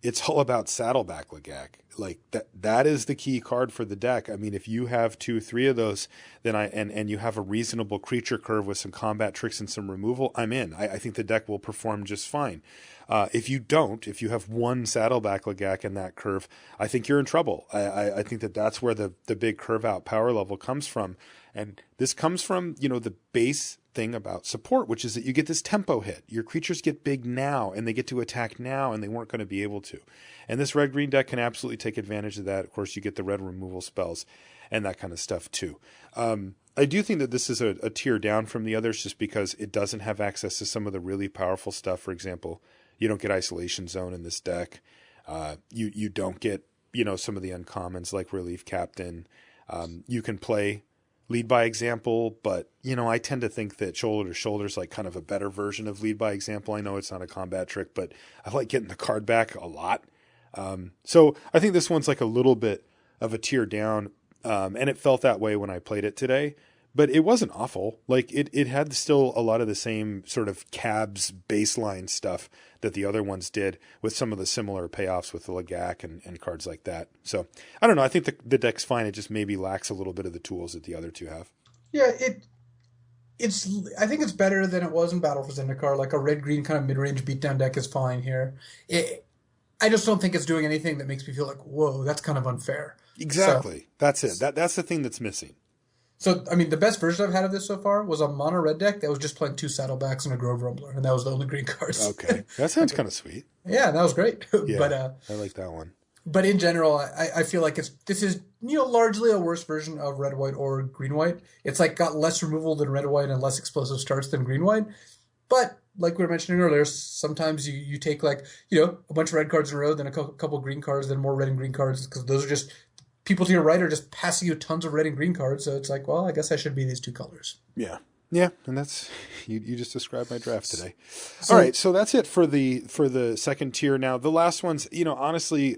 it's all about Saddleback Lagak. Like that is the key card for the deck. I mean, if you have 2-3 of those, then and you have a reasonable creature curve with some combat tricks and some removal, I'm in. I think the deck will perform just fine. If you don't, if you have one Saddleback Lagak in that curve, I think you're in trouble. I think that's where the big curve out power level comes from. And this comes from, the base thing about support, which is that you get this tempo hit. Your creatures get big now and they get to attack now and they weren't going to be able to. And this red-green deck can absolutely take advantage of that. Of course, you get the red removal spells and that kind of stuff too. I do think that this is a tier down from the others just because it doesn't have access to some of the really powerful stuff. For example, you don't get Isolation Zone in this deck. You don't get, some of the uncommons like Relief Captain. You can play Lead by Example, but, I tend to think that Shoulder to Shoulder is like kind of a better version of Lead by Example. I know it's not a combat trick, but I like getting the card back a lot. So I think this one's like a little bit of a tier down, and it felt that way when I played it today. But it wasn't awful. Like it had still a lot of the same sort of cabs baseline stuff that the other ones did with some of the similar payoffs with the Lagak and cards like that. So I don't know. I think the deck's fine. It just maybe lacks a little bit of the tools that the other two have. Yeah, I think it's better than it was in Battle for Zendikar. Like a red-green kind of mid-range beatdown deck is fine here. I just don't think it's doing anything that makes me feel like, whoa, that's kind of unfair. Exactly. So, that's it. That's the thing that's missing. So, I mean, the best version I've had of this so far was a mono red deck that was just playing 2 Saddlebacks and a Grove Rumbler, and that was the only green cards. Okay. That sounds kind of sweet. Yeah, that was great. Yeah, but I like that one. But in general, I feel like this is largely a worse version of red-white or green-white. It's like got less removal than red-white and less explosive starts than green-white. But like we were mentioning earlier, sometimes you take like, a bunch of red cards in a row, then a couple green cards, then more red and green cards, because those are just people to your right are just passing you tons of red and green cards. So it's like, well, I guess I should be these 2 colors. Yeah. Yeah. And that's, you just described my draft today. All right. So that's it for the second tier. Now the last ones, honestly,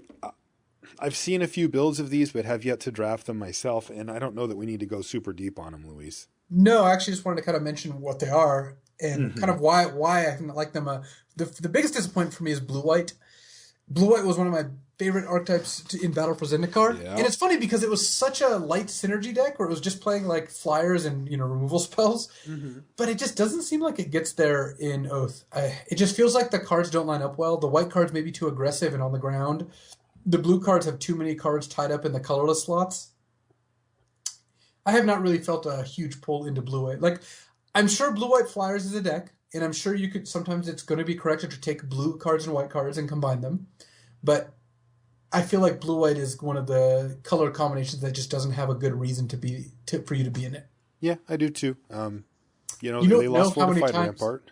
I've seen a few builds of these, but have yet to draft them myself. And I don't know that we need to go super deep on them, Luis. No, I actually just wanted to kind of mention what they are and kind of why I like them. The biggest disappointment for me is blue-white. Blue-white was one of my favorite archetypes in Battle for Zendikar. Yeah. And it's funny because it was such a light synergy deck where it was just playing like flyers and, removal spells. Mm-hmm. But it just doesn't seem like it gets there in Oath. It just feels like the cards don't line up well. The white cards may be too aggressive and on the ground. The blue cards have too many cards tied up in the colorless slots. I have not really felt a huge pull into blue-white. Like, I'm sure blue-white flyers is a deck, and I'm sure sometimes it's going to be corrected to take blue cards and white cards and combine them. But I feel like blue-white is one of the color combinations that just doesn't have a good reason for you to be in it. Yeah, I do too. They lost Fortified Rampart.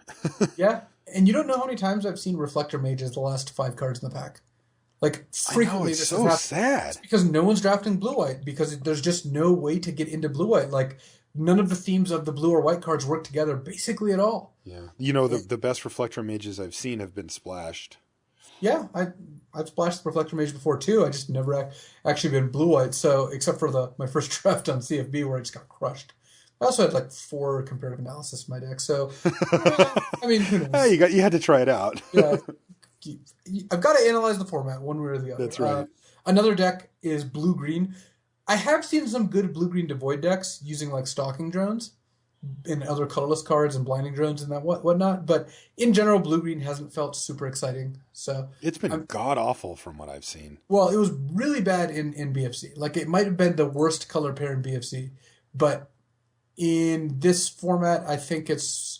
Yeah, and you don't know how many times I've seen Reflector Mage as the last 5 cards in the pack. Like, frequently it's so sad. It's because no one's drafting blue-white, because there's just no way to get into blue-white. Like, none of the themes of the blue or white cards work together basically at all. Yeah. The best Reflector Mages I've seen have been splashed. Yeah, I've splashed the Reflector Mage before too. I just never actually been blue-white, so except for my first draft on CFB where I just got crushed. I also had like 4 comparative analysis in my deck, so I mean, who knows? You had to try it out. Yeah. I've got to analyze the format one way or the other. That's right. Another deck is blue-green. I have seen some good blue-green devoid decks using like stalking drones and other colorless cards and blinding drones and that whatnot. But in general, blue-green hasn't felt super exciting. So it's been god-awful from what I've seen. Well, it was really bad in BFC. Like, it might have been the worst color pair in BFC, but in this format, I think it's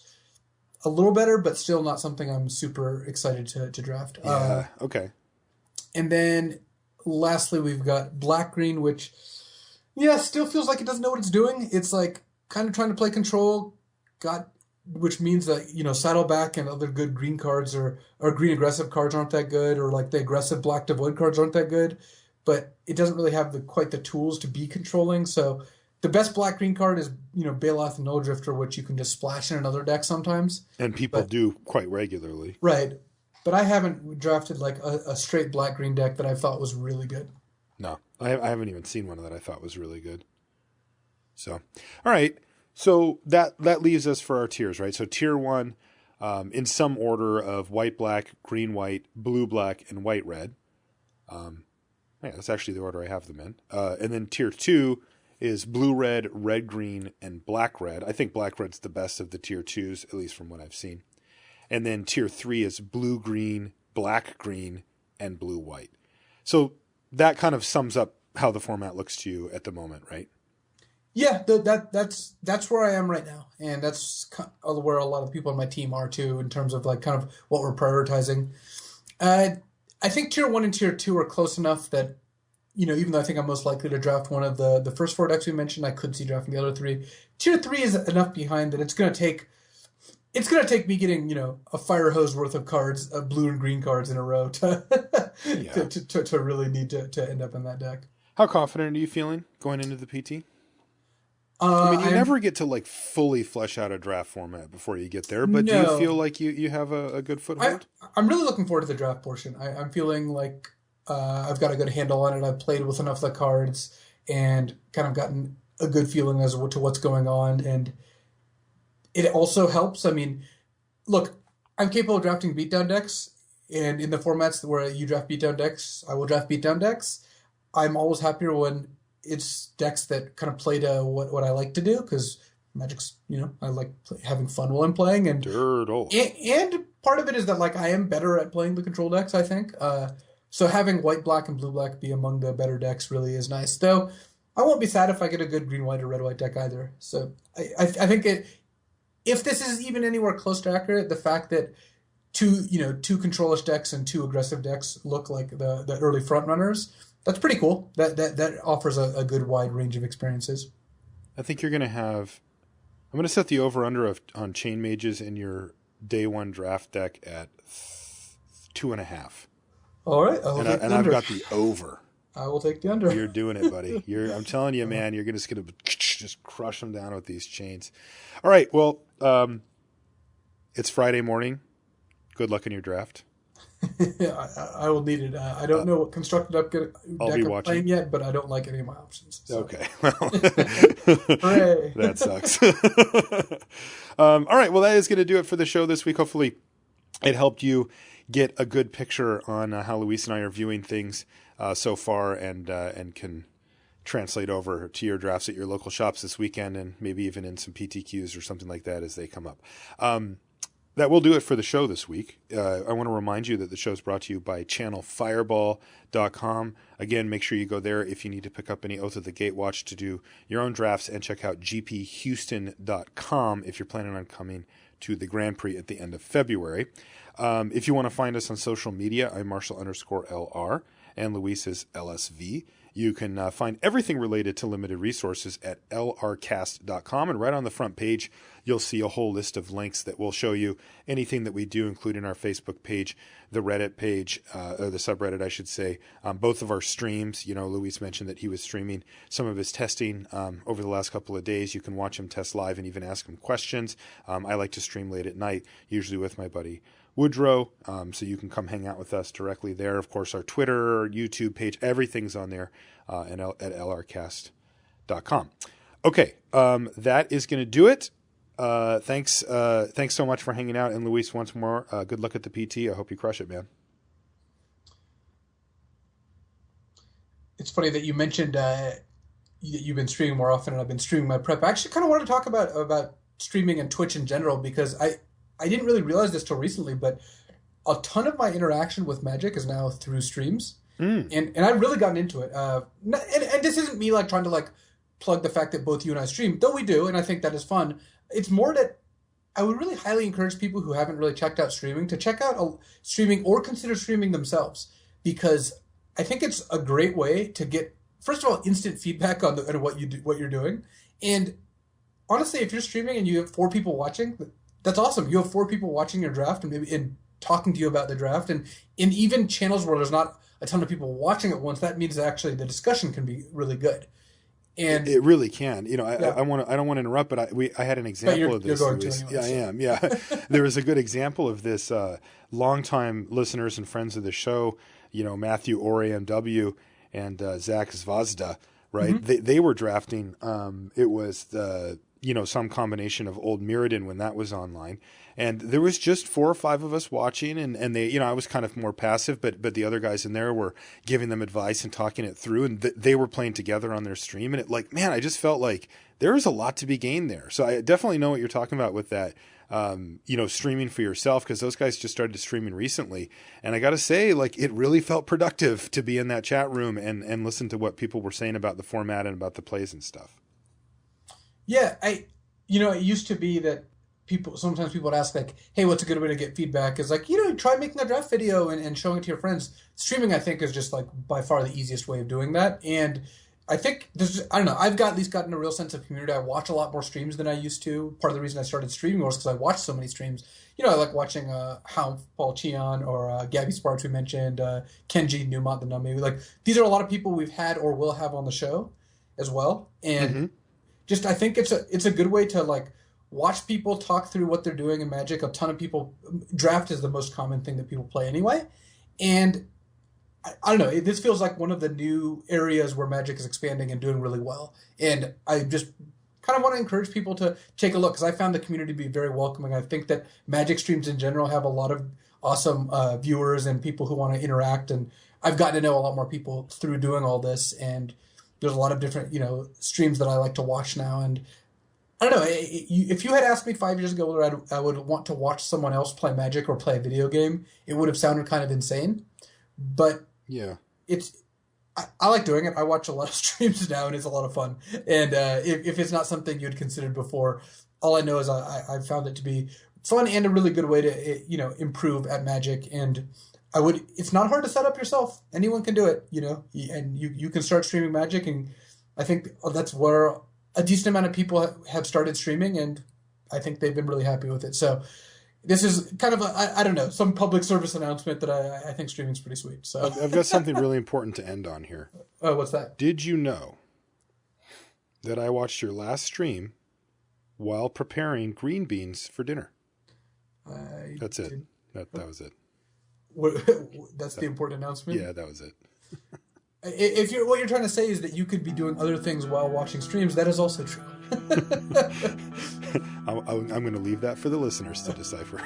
a little better, but still not something I'm super excited to draft. Yeah. Okay. And then lastly, we've got black-green, which, still feels like it doesn't know what it's doing. It's like kind of trying to play control, which means that, Saddleback and other good green cards or green aggressive cards aren't that good, or like the aggressive black to void cards aren't that good, but it doesn't really have quite the tools to be controlling. So the best black-green card is, Bailoff and Null Drifter, which you can just splash in another deck sometimes. And people do quite regularly. Right. But I haven't drafted like a straight black-green deck that I thought was really good. No, I haven't even seen one that I thought was really good. So, all right. So that leaves us for our tiers, right? So tier 1, in some order of white-black, green-white, blue-black, and white-red. That's actually the order I have them in. And then tier 2 is blue-red, red-green, and black-red. I think black-red's the best of the tier 2s, at least from what I've seen. And then tier 3 is blue-green, black-green, and blue-white. So that kind of sums up how the format looks to you at the moment, right? Yeah, that's where I am right now, and that's where a lot of people on my team are too, in terms of like kind of what we're prioritizing. I think tier 1 and tier 2 are close enough that, even though I think I'm most likely to draft one of the first 4 decks we mentioned, I could see drafting the other 3. Tier 3 is enough behind that it's going to take me getting, a fire hose worth of cards, blue and green cards in a row to really need to end up in that deck. How confident are you feeling going into the PT? I mean, you never get to like fully flesh out a draft format before you get there, but do you feel like you have a good foothold? I'm really looking forward to the draft portion. I'm feeling like I've got a good handle on it. I've played with enough of the cards and kind of gotten a good feeling as to what's going on. And it also helps. I mean, look, I'm capable of drafting beatdown decks, and in the formats where you draft beatdown decks, I will draft beatdown decks. I'm always happier when it's decks that kind of play to what I like to do, because Magic's, I like having fun while I'm playing. And part of it is that like I am better at playing the control decks, I think. So having white, black, and blue, black be among the better decks really is nice. Though I won't be sad if I get a good green, white, or red, white deck either. So I think if this is even anywhere close to accurate, the fact that two control-ish decks and 2 aggressive decks look like the early front runners, that's pretty cool. That offers a good wide range of experiences. I think you're going to have... I'm going to set the over-under on Chain Mages in your day 1 draft deck at 2.5. All right. I've got the over. I will take the under. You're doing it, buddy. I'm telling you, man, you're just going to just crush them down with these chains. All right. Well, it's Friday morning. Good luck in your draft. I will need it. I don't know what constructed deck I'm playing yet, but I don't like any of my options. So. Okay. Well, hooray. That sucks. All right. Well, that is going to do it for the show this week. Hopefully it helped you get a good picture on how Luis and I are viewing things so far, and can translate over to your drafts at your local shops this weekend, and maybe even in some PTQs or something like that as they come up. That will do it for the show this week. I want to remind you that the show is brought to you by channelfireball.com. Again, make sure you go there if you need to pick up any Oath of the Gatewatch to do your own drafts, and check out gphouston.com if you're planning on coming to the Grand Prix at the end of February. If you want to find us on social media, I'm Marshall_LR, and Luis is LSV. You can find everything related to limited resources at lrcast.com, and right on the front page, you'll see a whole list of links that will show you anything that we do, including our Facebook page, the Reddit page, or the subreddit, I should say, both of our streams. Luis mentioned that he was streaming some of his testing over the last couple of days. You can watch him test live and even ask him questions. I like to stream late at night, usually with my buddy Woodrow, so you can come hang out with us directly there. Of course, our Twitter, YouTube page, everything's on there at lrcast.com. Okay, that is going to do it. Thanks so much for hanging out. And Luis, once more, good luck at the PT. I hope you crush it, man. It's funny that you mentioned you've been streaming more often, and I've been streaming my prep. I actually kind of wanted to talk about streaming and Twitch in general, because I didn't really realize this till recently, but a ton of my interaction with Magic is now through streams. And I've really gotten into it. And this isn't me like trying to like plug the fact that both you and I stream, though we do, and I think that is fun. It's more that I would really highly encourage people who haven't really checked out streaming to check out streaming or consider streaming themselves, because I think it's a great way to get, first of all, instant feedback on what you're doing. And honestly, if you're streaming and you have 4 people watching, that's awesome. You have 4 people watching your draft and maybe talking to you about the draft. And in even channels where there's not a ton of people watching at once, that means that actually the discussion can be really good. And it really can. I don't want to interrupt, but I had an example of this. You're going to anyway, I am. Yeah, there was a good example of this. Longtime listeners and friends of the show, Matthew Ore MW and Zach Zvazda, right? Mm-hmm. They were drafting. It was some combination of old Mirrodin when that was online. And there was just 4 or 5 of us watching, and they, I was kind of more passive, but the other guys in there were giving them advice and talking it through, and they were playing together on their stream. And I just felt like there was a lot to be gained there. So I definitely know what you're talking about with that, streaming for yourself, because those guys just started streaming recently. And I got to say, it really felt productive to be in that chat room and listen to what people were saying about the format and about the plays and stuff. Yeah, it used to be that sometimes people would ask, hey, what's a good way to get feedback? Is try making a draft video and showing it to your friends. Streaming, I think, is just by far the easiest way of doing that. And I think I don't know, I've at least gotten a real sense of community. I watch a lot more streams than I used to. Part of the reason I started streaming was because I watched so many streams. I like watching Hound Paul Cheon or Gabby Sparks we mentioned, Kenji Newmont the Nummy. These are a lot of people we've had or will have on the show as well. And just I think it's a good way to watch people talk through what they're doing in Magic. A ton of people, draft is the most common thing that people play anyway. And I don't know, this feels like one of the new areas where Magic is expanding and doing really well. And I just kind of want to encourage people to take a look, because I found the community to be very welcoming. I think that Magic streams in general have a lot of awesome viewers and people who want to interact. And I've gotten to know a lot more people through doing all this. And there's a lot of different, streams that I like to watch now. And I don't know, if you had asked me 5 years ago whether I would want to watch someone else play Magic or play a video game, it would have sounded kind of insane. But yeah, I like doing it. I watch a lot of streams now, and it's a lot of fun. And if it's not something you'd considered before, all I know is I found it to be fun and a really good way to improve at Magic. And it's not hard to set up yourself. Anyone can do it, and you can start streaming Magic. And I think that's where a decent amount of people have started streaming, and I think they've been really happy with it. So this is kind of I don't know, some public service announcement that I think streaming's pretty sweet. So I've got something really important to end on here. Oh, what's that? Did you know that I watched your last stream while preparing green beans for dinner? That's it. That was it. That's the important announcement? Yeah, that was it. If what you're trying to say is that you could be doing other things while watching streams, that is also true. I'm going to leave that for the listeners to decipher.